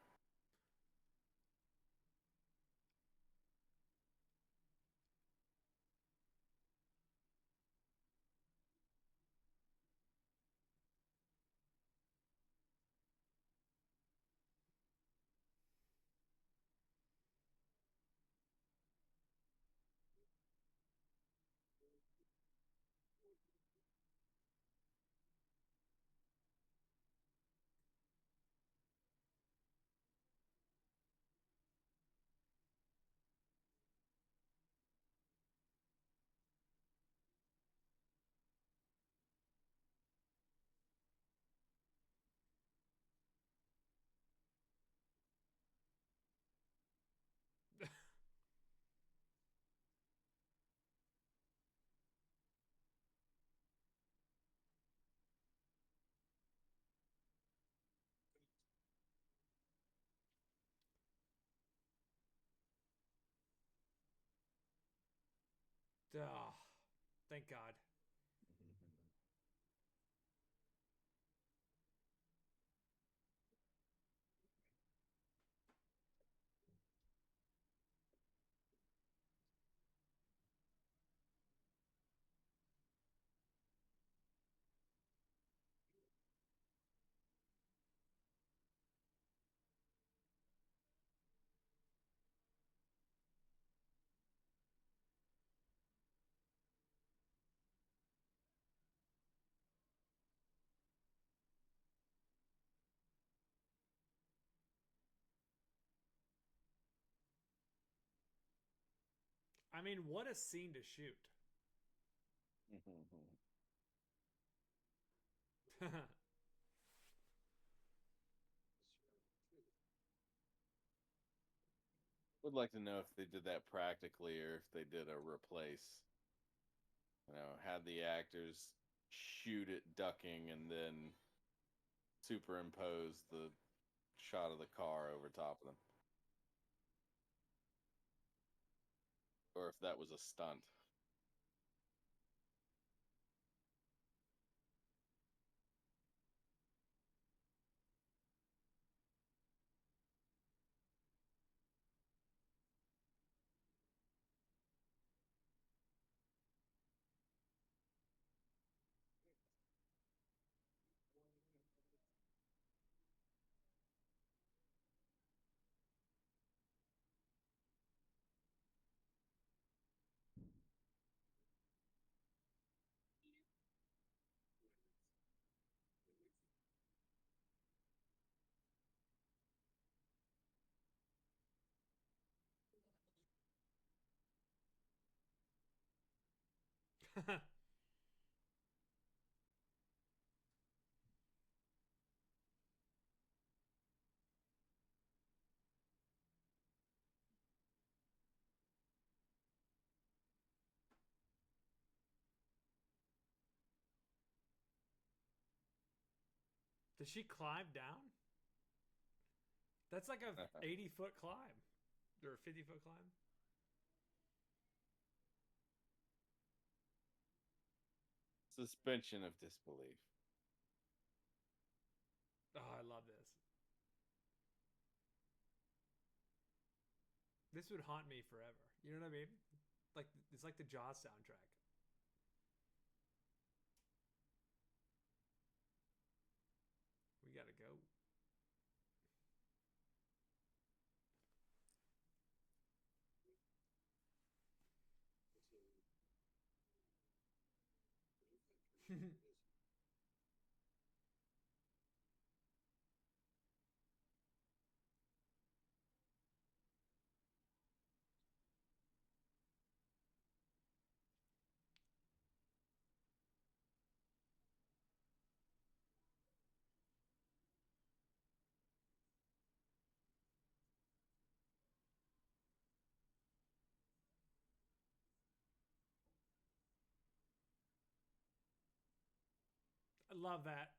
Ugh, thank God. I mean, what a scene to shoot. Would like to know if they did that practically or if they did a replace. You know, had the actors shoot it ducking and then superimpose the shot of the car over top of them, or if that was a stunt. Does she climb down? That's like a 80-foot climb or a 50-foot climb. Suspension of disbelief. Oh, I love this. This would haunt me forever. You know what I mean? Like it's like the Jaws soundtrack. We gotta go. I love that.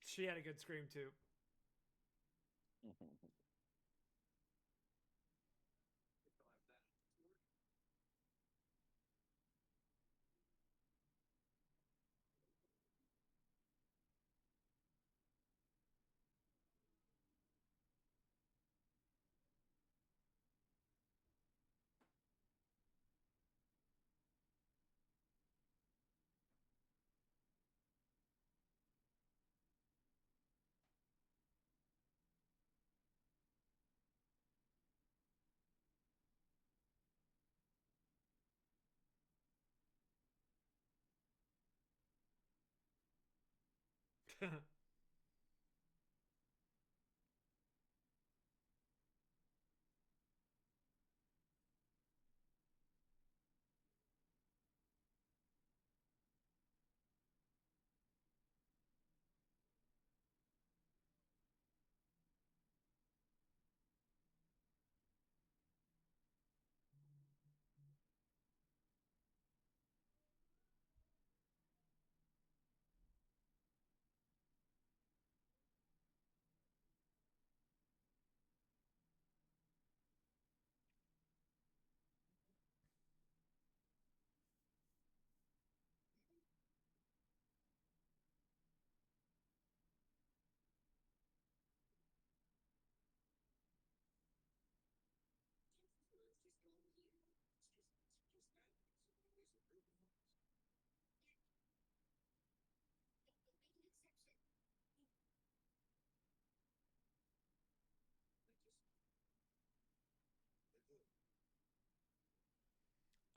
She had a good scream too.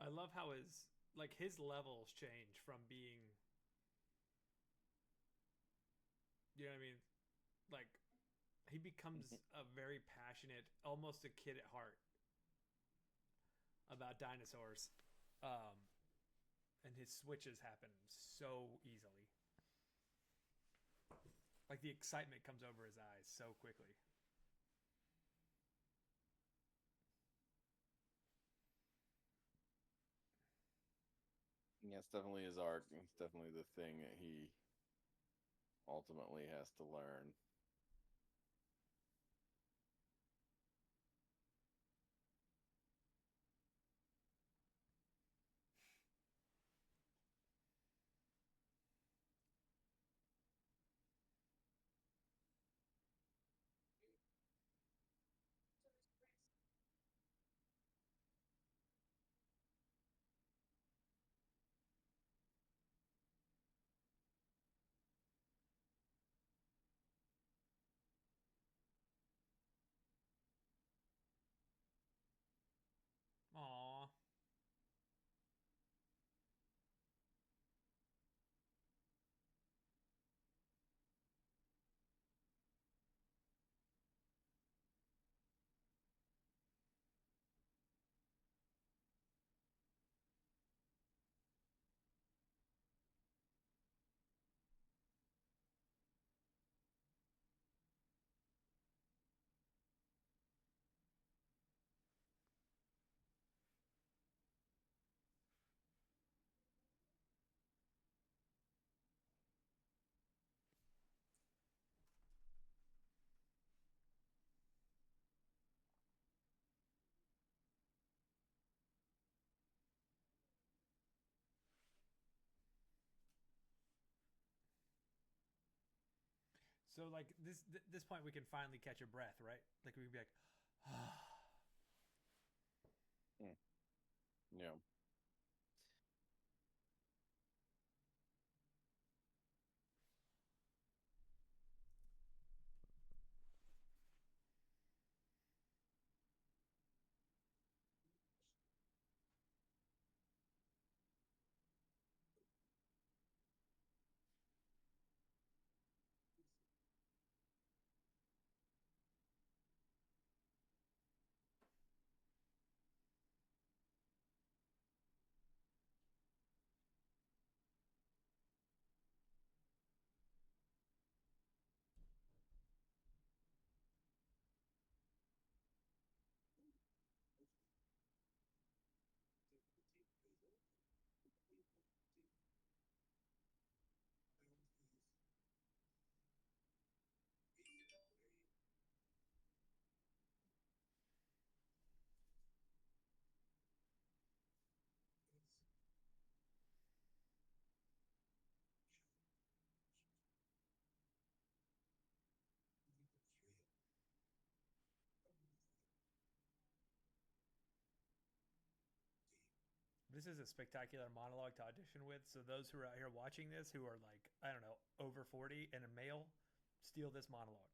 I love how his levels change from being, you know what I mean? Like he becomes a very passionate, almost a kid at heart about dinosaurs. Um, and his switches happen so easily. Like the excitement comes over his eyes so quickly. Yeah, it's definitely his art. It's definitely the thing that he ultimately has to learn. Aww. So like this point we can finally catch a breath, right? Like we can be like, Mm, yeah. This is a spectacular monologue to audition with. So those who are out here watching this, who are like, I don't know, over 40 and a male, steal this monologue.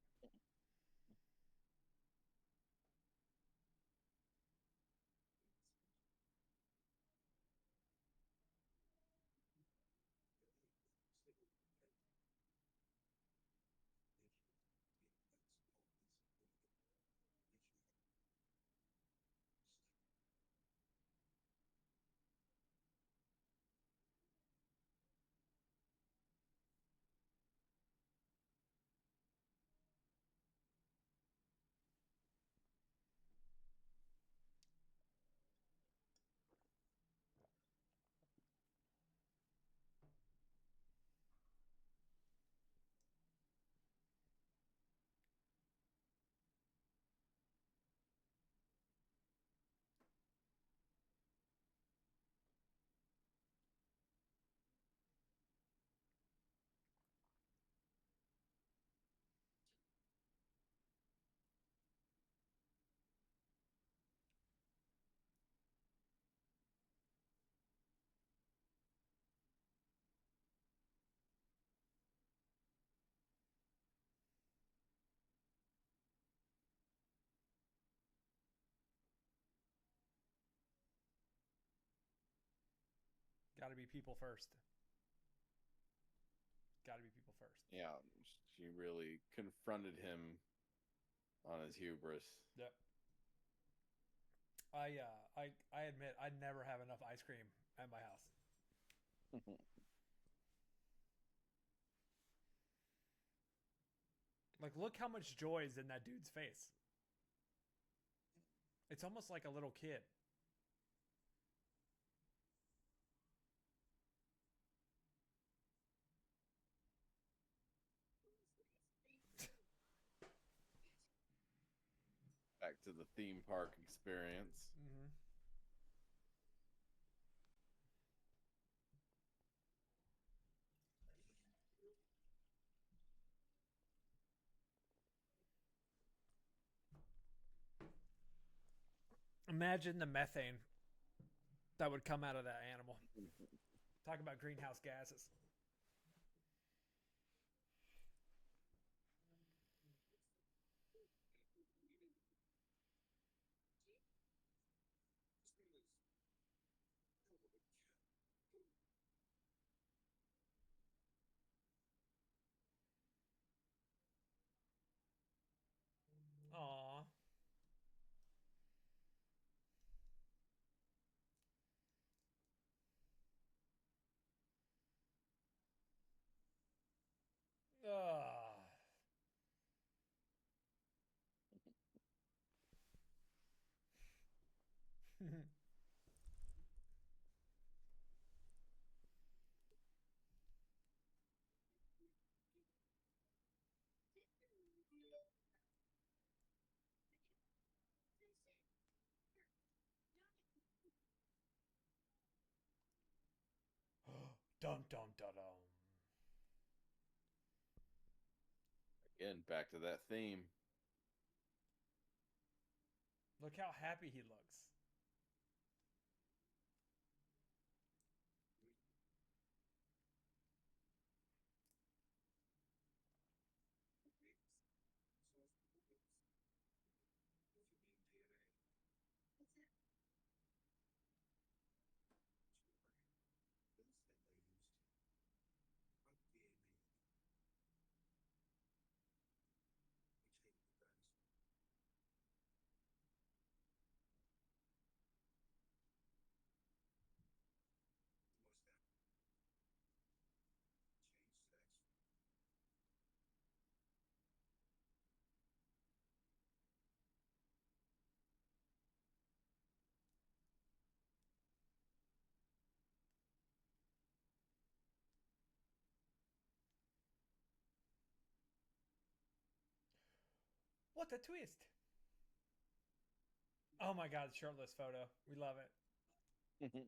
Got to be people first. Got to be people first. Yeah, she really confronted him on his hubris. Yep. I admit I never have enough ice cream at my house. Like, look how much joy is in that dude's face. It's almost like a little kid. Back to the theme park experience. Mm-hmm. Imagine the methane that would come out of that animal. Talk about greenhouse gases. Aw. Ah. Dun dun dun dun. Again, back to that theme. Look how happy he looks. What a twist. Oh my god, shirtless photo. We love it.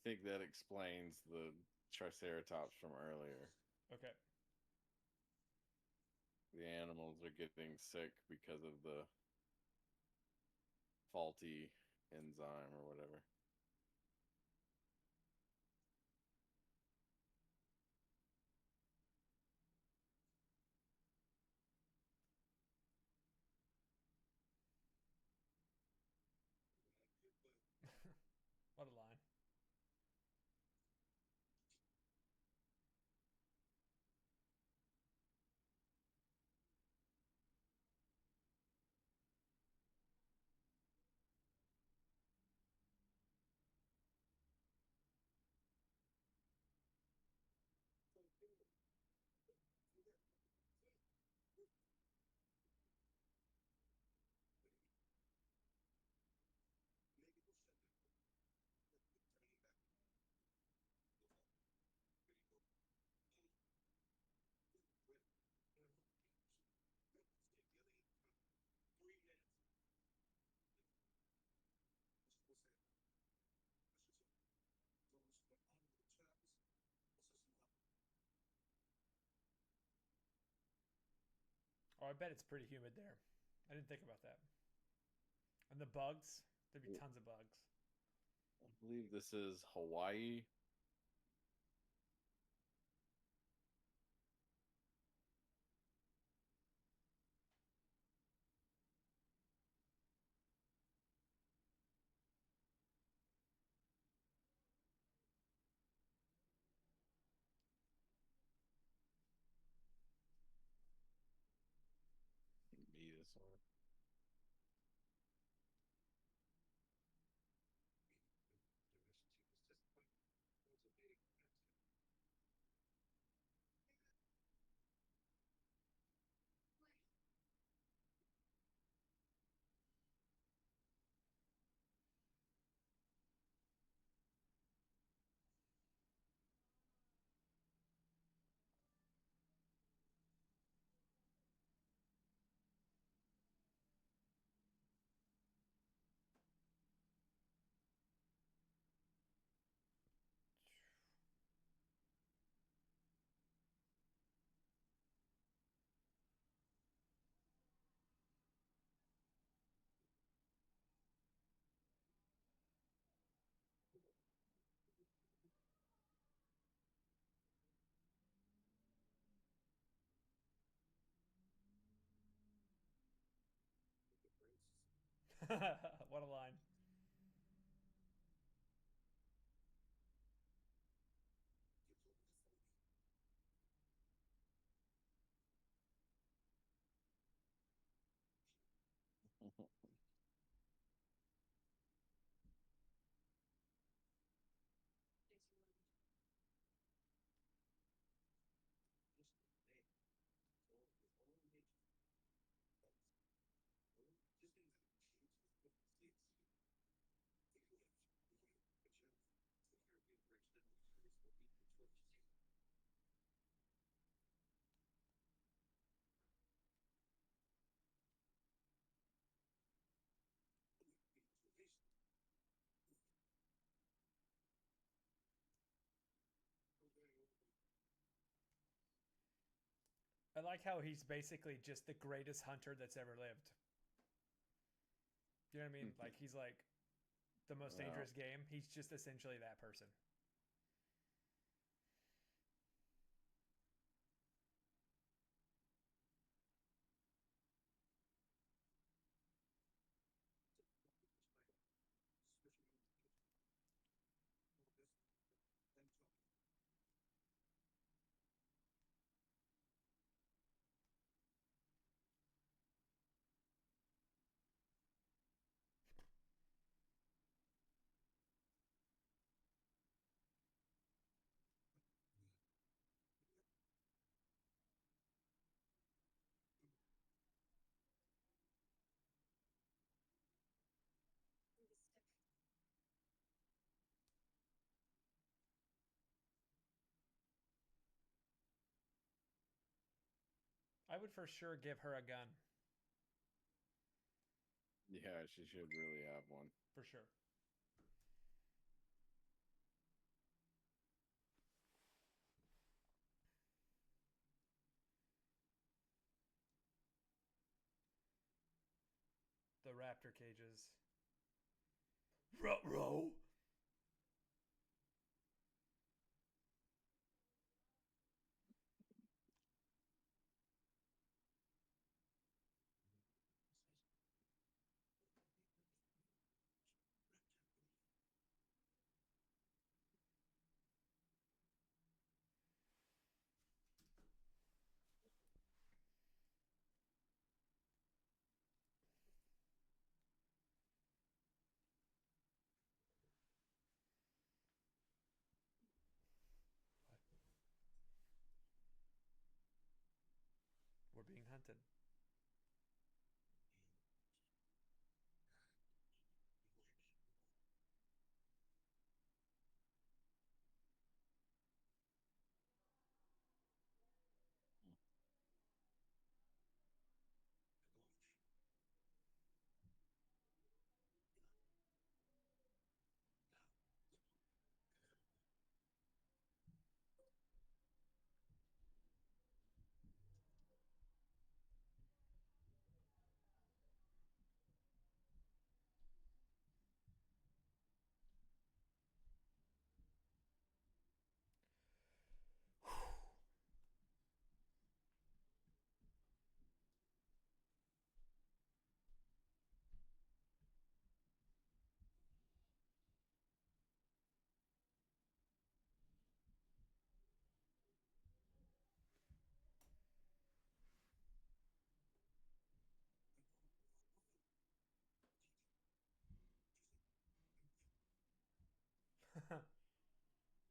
think that explains the Triceratops from earlier. Okay. The animals are getting sick because of the faulty enzyme or whatever. What a line. Oh, I bet it's pretty humid there. I didn't think about that. And the bugs, there'd be tons of bugs. I believe this is Hawaii. Be this one. What a line. I like how he's basically just the greatest hunter that's ever lived. You know what I mean? Like he's like the most Wow. dangerous game. He's just essentially that person. I would for sure give her a gun. Yeah, she should really have one. For sure. raptor cages. Ruh-roh. We're being hunted.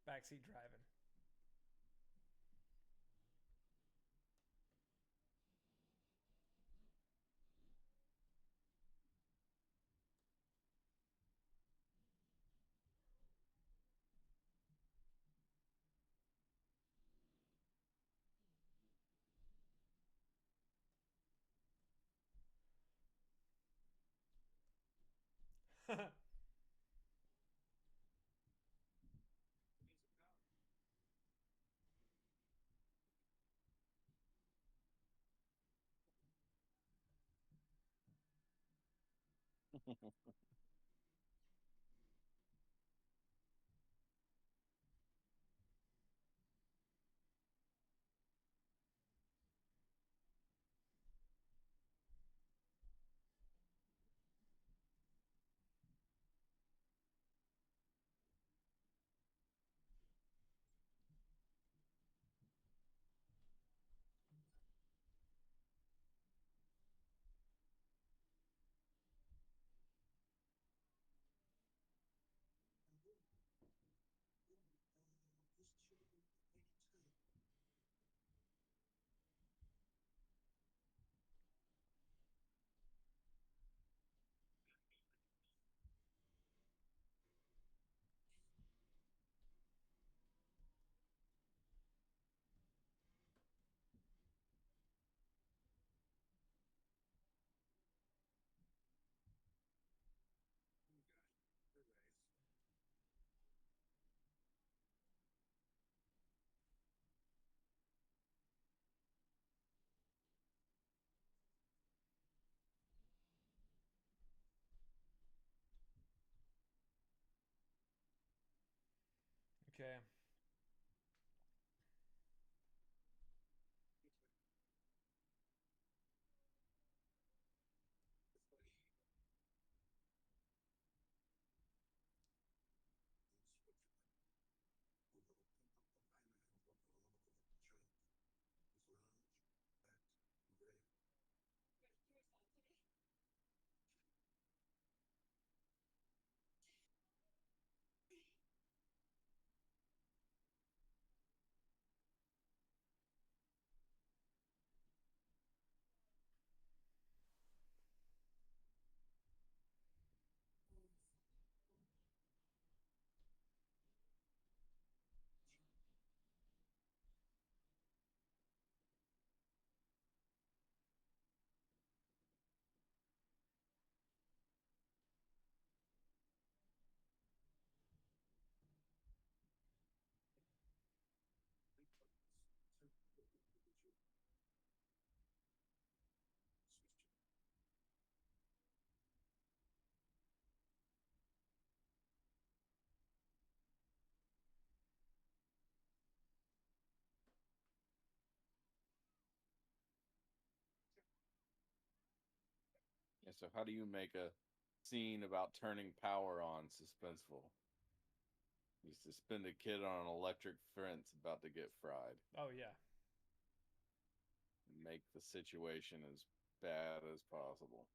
Backseat driving. And so, how do you make a scene about turning power on suspenseful? You suspend a kid on an electric fence about to get fried. Oh yeah. Make the situation as bad as possible.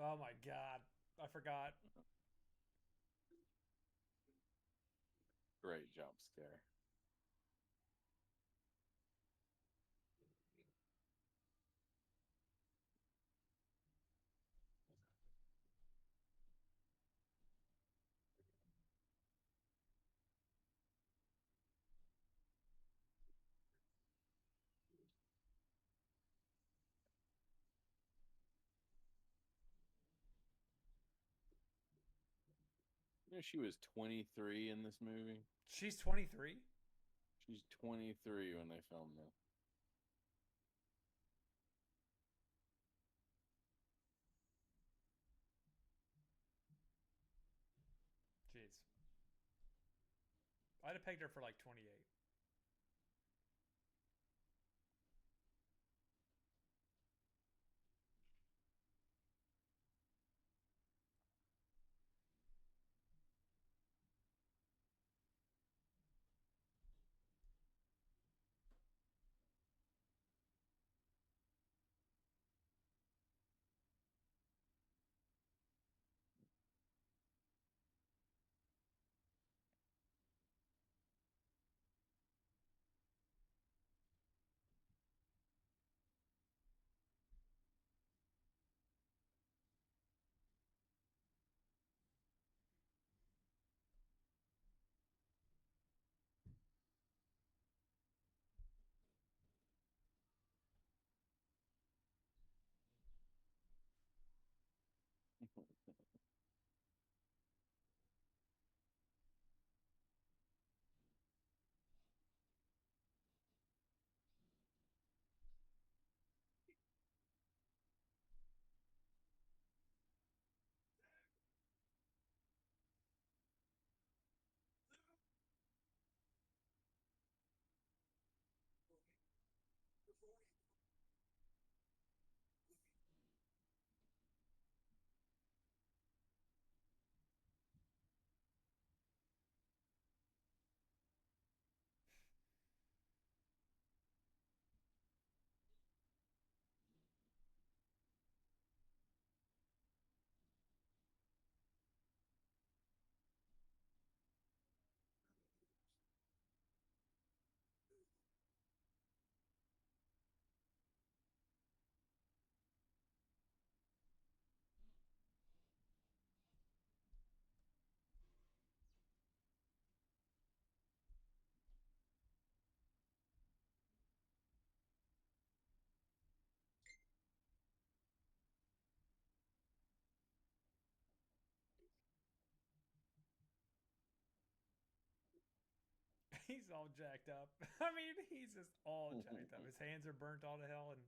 Oh my god. I forgot. Great jump scare. You know, she was 23 in this movie. She's 23. She's 23 when they filmed this. Jeez. I'd have pegged her for like 28. He's all jacked up. I mean, he's just all jacked up. His hands are burnt all to hell, and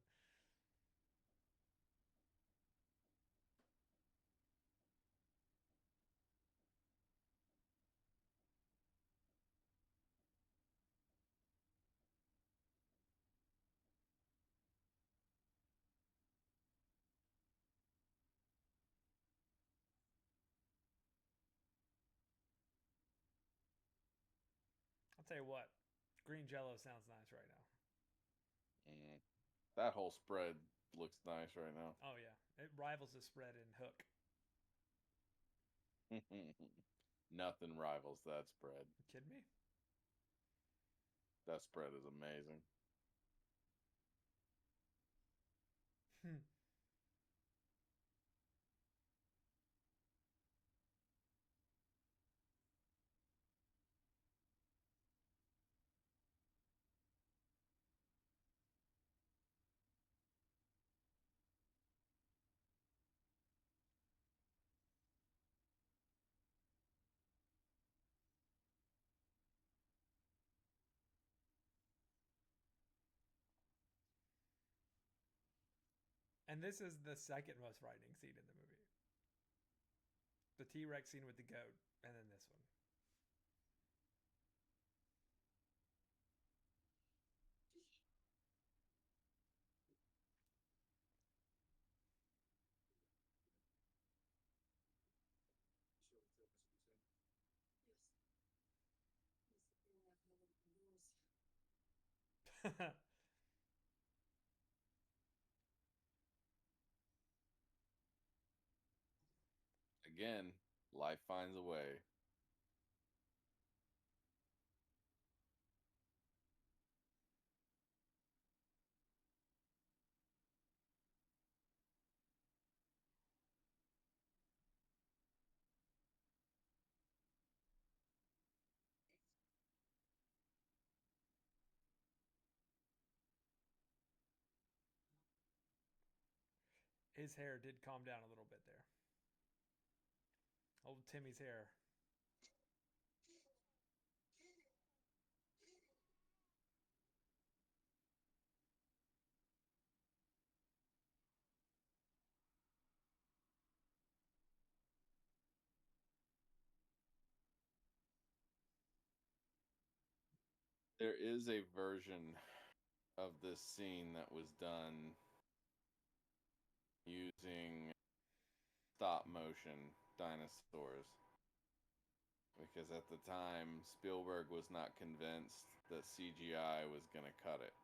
I'll tell you what, green Jello sounds nice right now. Mm. That whole spread looks nice right now. Oh yeah, it rivals the spread in Hook. Nothing rivals that spread. You kidding me? That spread is amazing. And this is the second most frightening scene in the movie. The T Rex scene with the goat, and then this one. Again, life finds a way. His hair did calm down a little bit there. Old Timmy's hair. There is a version of this scene that was done using stop motion dinosaurs because at the time Spielberg was not convinced that CGI was going to cut it.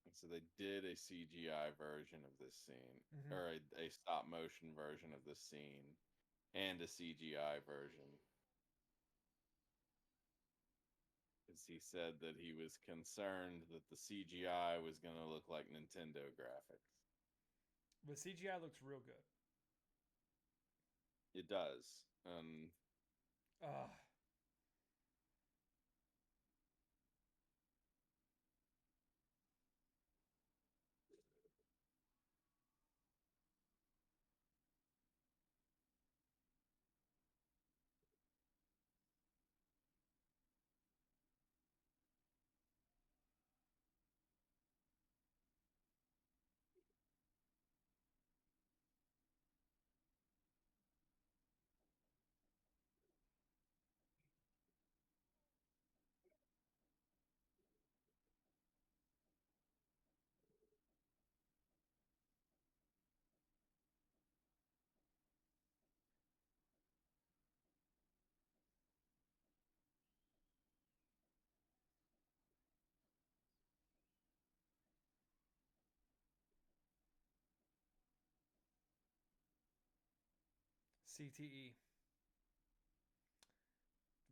And so they did a CGI version of this scene, Mm-hmm. or a stop motion version of this scene, and a CGI version. Because he said that he was concerned that the CGI was going to look like Nintendo graphics. The CGI looks real good. It does. Ugh. CTE.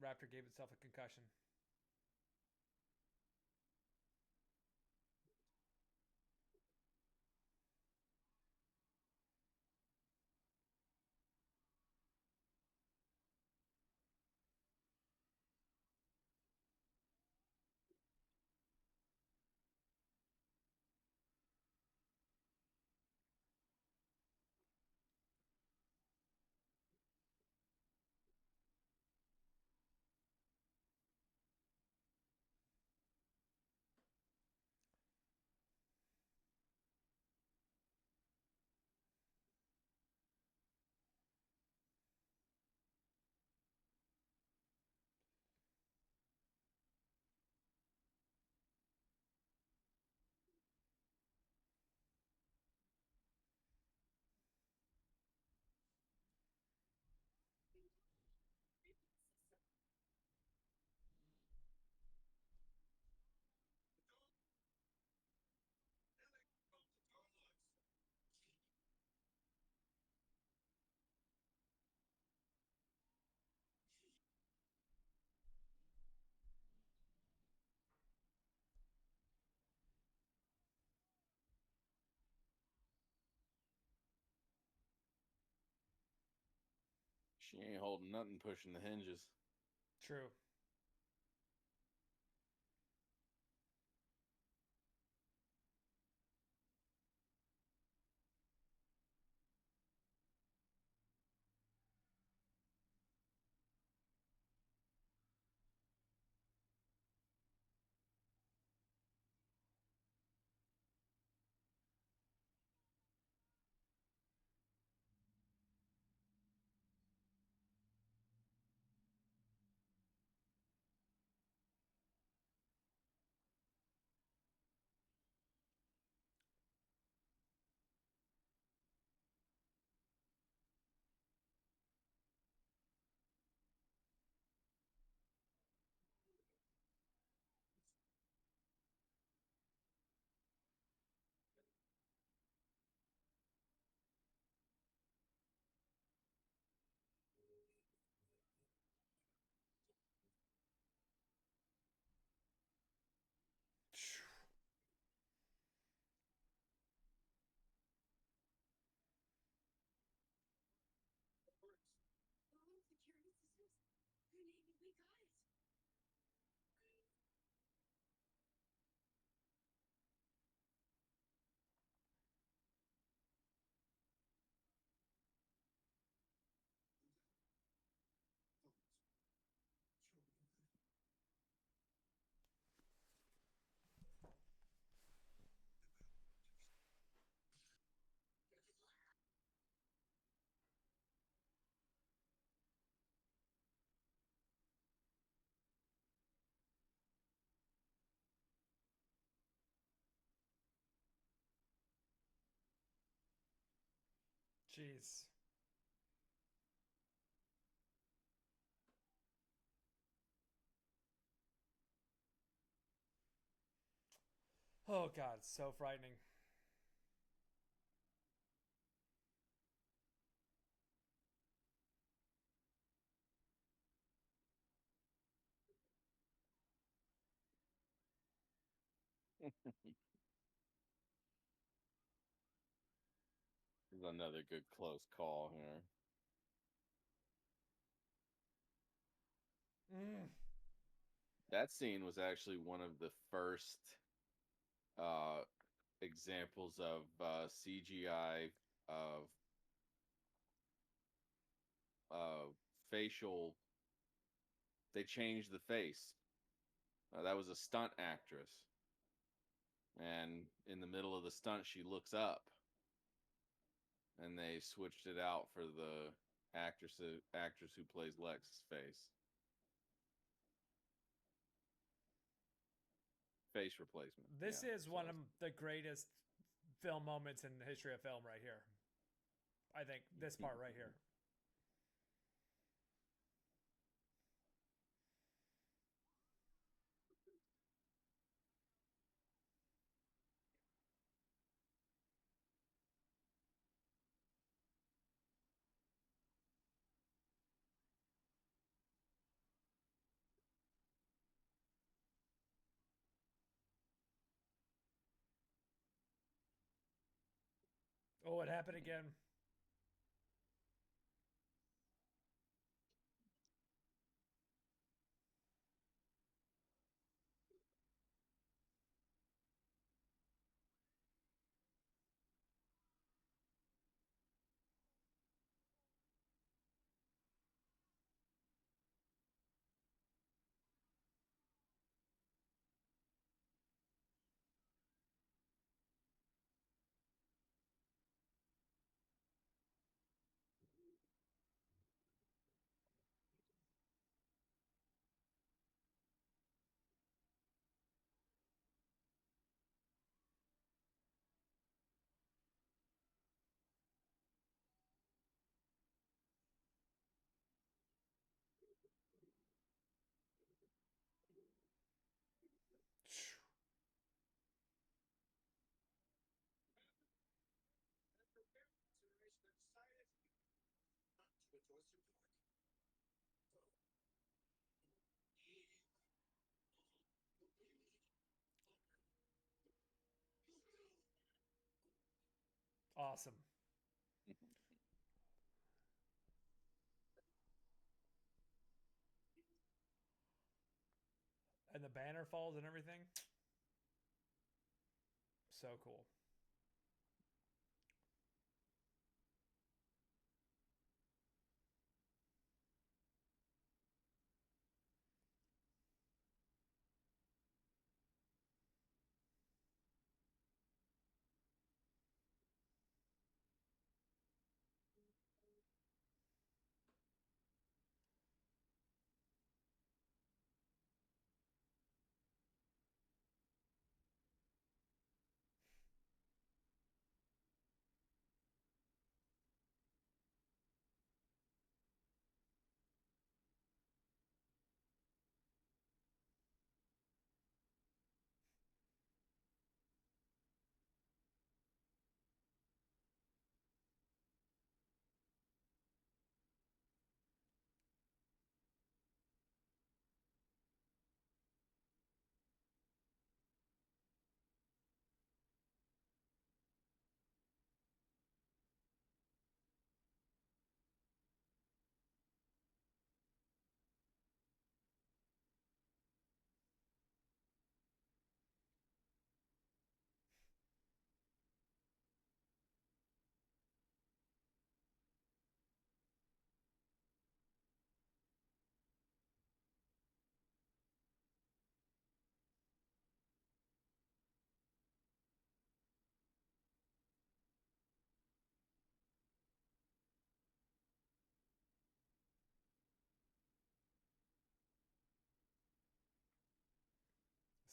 Raptor gave itself a concussion. she ain't holding nothing pushing the hinges. True. Jeez. Oh God, so frightening. This is another good close call here. Mm. That scene was actually one of the first uh, examples of CGI of uh, facial. They changed the face. That was a stunt actress, and in the middle of the stunt, she looks up, and they switched it out for the actress who plays Lex's face. Face replacement. This Yeah. is one So of the greatest film moments in the history of film, right here. I think this part right here. Oh, it happened again. Awesome. And the banner falls and everything. So cool.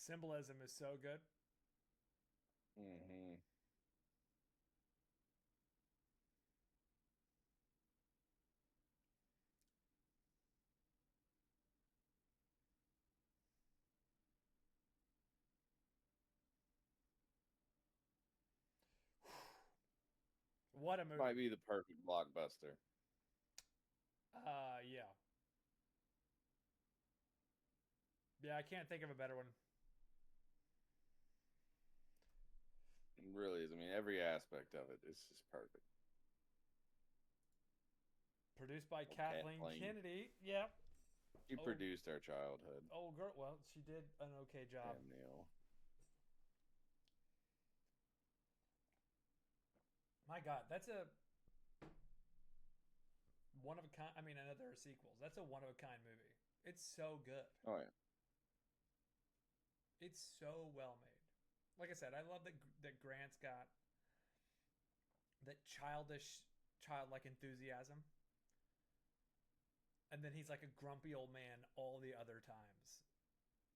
Symbolism is so good. Hmm. What a Might movie. be the perfect blockbuster. Yeah. Yeah, I can't think of a better one. It really is. I mean, every aspect of it is just perfect. Produced by Oh, Kathleen Kathleen. Kennedy. Yep. She Old produced our childhood. old girl. Well, she did an okay job. Damn Neil. My God, that's a one of a kind. I mean, I know there are sequels. That's a one of a kind movie. It's so good. Oh yeah. It's so well made. Like I said, I love that Grant's got that childlike enthusiasm, and then he's like a grumpy old man all the other times.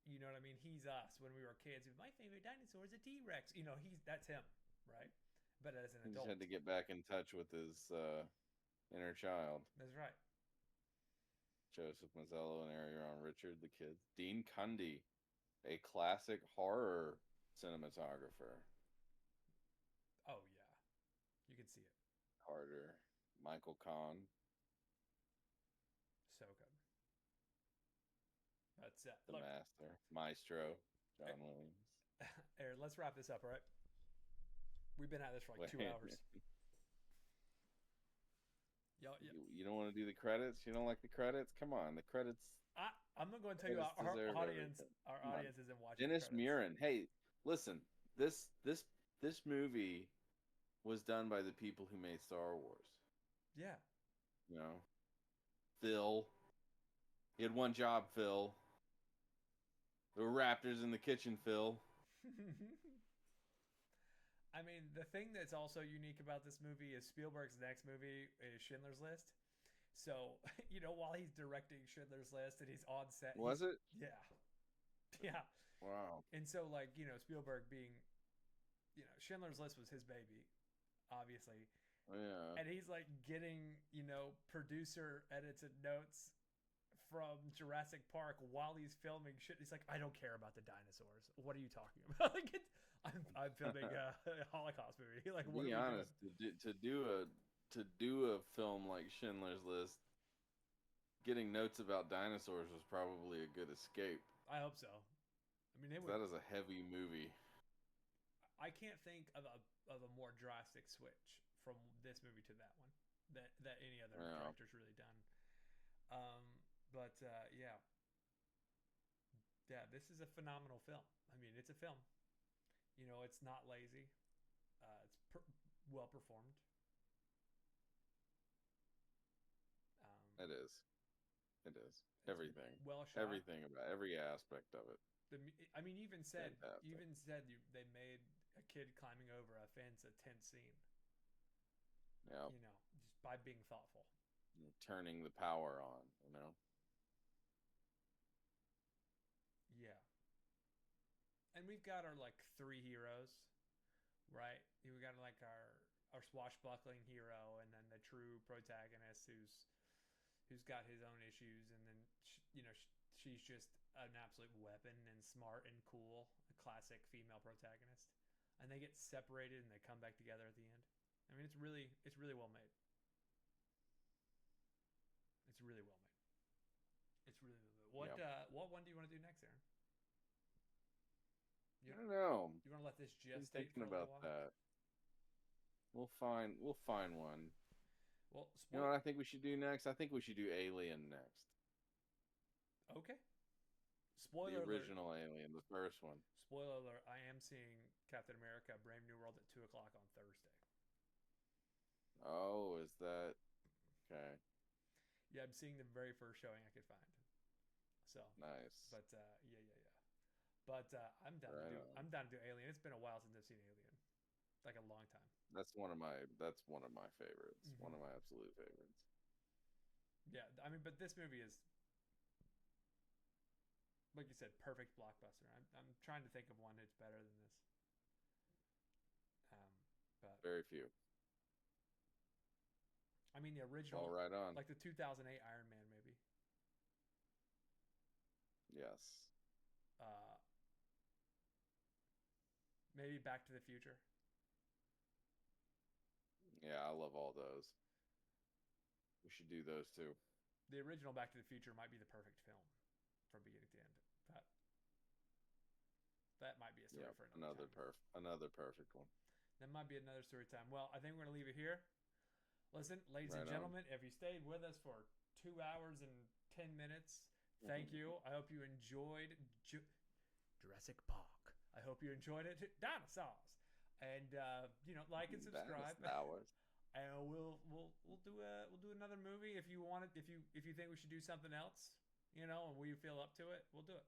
You know what I mean? He's us when we were kids. My favorite dinosaur is a T Rex. You know, that's him, right? But as an He just had adult, to get back in touch with his inner child. that's right. Joseph Mazzello and Arion Richard, the kids. Dean Cundy, a classic horror cinematographer. Oh yeah, you can see it. Carter. Michael Kahn, So good. That's it. the Look, master. Maestro, John Williams. Aaron, let's wrap this up, all right? We've been at this for like Wait, 2 hours. Yo, yeah. you don't want to do the credits? You don't like the credits? Come on, the credits I'm not going to tell you credits deserve everything. our Come on. audience isn't watching the Dennis credits. Muren. Hey, listen, this movie was done by the people who made Star Wars. Yeah. You know, Phil. He had one job, Phil. There were raptors in the kitchen, Phil. I mean, the thing that's also unique about this movie is Spielberg's next movie is Schindler's List. So, while he's directing Schindler's List and he's on set, Was it? yeah, yeah. Wow. And so, like, Spielberg being, Schindler's List was his baby, obviously. Yeah. And he's like getting, producer edits and notes from Jurassic Park while he's filming shit. He's like, I don't care about the dinosaurs. What are you talking about? I'm filming a Holocaust movie. Like, To what are be we doing? honest, to do a film like Schindler's List, getting notes about dinosaurs was probably a good escape. I hope so. I mean, it would. That is a heavy movie. I can't think of a more drastic switch from this movie to that one that any other Yeah. director's really done. But yeah, yeah, this is a phenomenal film. I mean, it's a film. It's not lazy. Well performed. Um, It is. It is. it's Everything. well shot. Everything about every aspect of it. I mean, Fantastic. they made a kid climbing over a fence a tense scene. Yeah. Just by being thoughtful. Turning the power on. Yeah, and we've got our like three heroes, right? We got like our swashbuckling hero, and then the true protagonist who's got his own issues, and then she's just an absolute weapon and smart and cool, a classic female protagonist. And they get separated and they come back together at the end. I mean, it's really well made. It's really well made. It's really well made. Yeah. What one do you want to do next, Aaron? I You don't know. you want to let this Been gestate thinking for a little about while? that. We'll find one. Well, You know what I think we should do next? I think we should do Alien next. okay. The Spoiler alert. original Alien, the first one. Spoiler alert. I am seeing Captain America: Brave New World at 2 o'clock on Thursday. Oh, is that okay? Yeah, I'm seeing the very first showing I could find. So, Nice. but yeah, yeah, yeah. But I'm down to Right do. on. I'm down to do Alien. It's been a while since I've seen Alien, like a long time. That's one of my favorites. One Hmm. of my absolute favorites. Yeah, I mean, but this movie is like you said, perfect blockbuster. I'm trying to think of one that's better than this. Um, but Very few. I mean, the Well, original, right on. like the 2008 Iron Man, maybe. Yes. Uh, maybe Back to the Future. Yeah, I love all those. We should do those too. The original Back to the Future might be the perfect film from beginning to end. But that might be a story Yeah, for another time. another perfect one. That might be another story time. Well, I think we're gonna leave it here. Listen, ladies and Right on. gentlemen, if you stayed with us for 2 hours and 10 minutes, thank you. I hope you enjoyed Jurassic Park. I hope you enjoyed it. Dinosaurs, and like and subscribe. Dinosaurs. And we'll do another movie if you want it. If you think we should do something else, and we feel up to it, we'll do it.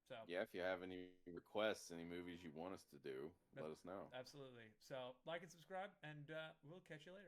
So, Yeah, if you have any requests, any movies you want us to do, let us know. absolutely. So, like and subscribe, and we'll catch you later.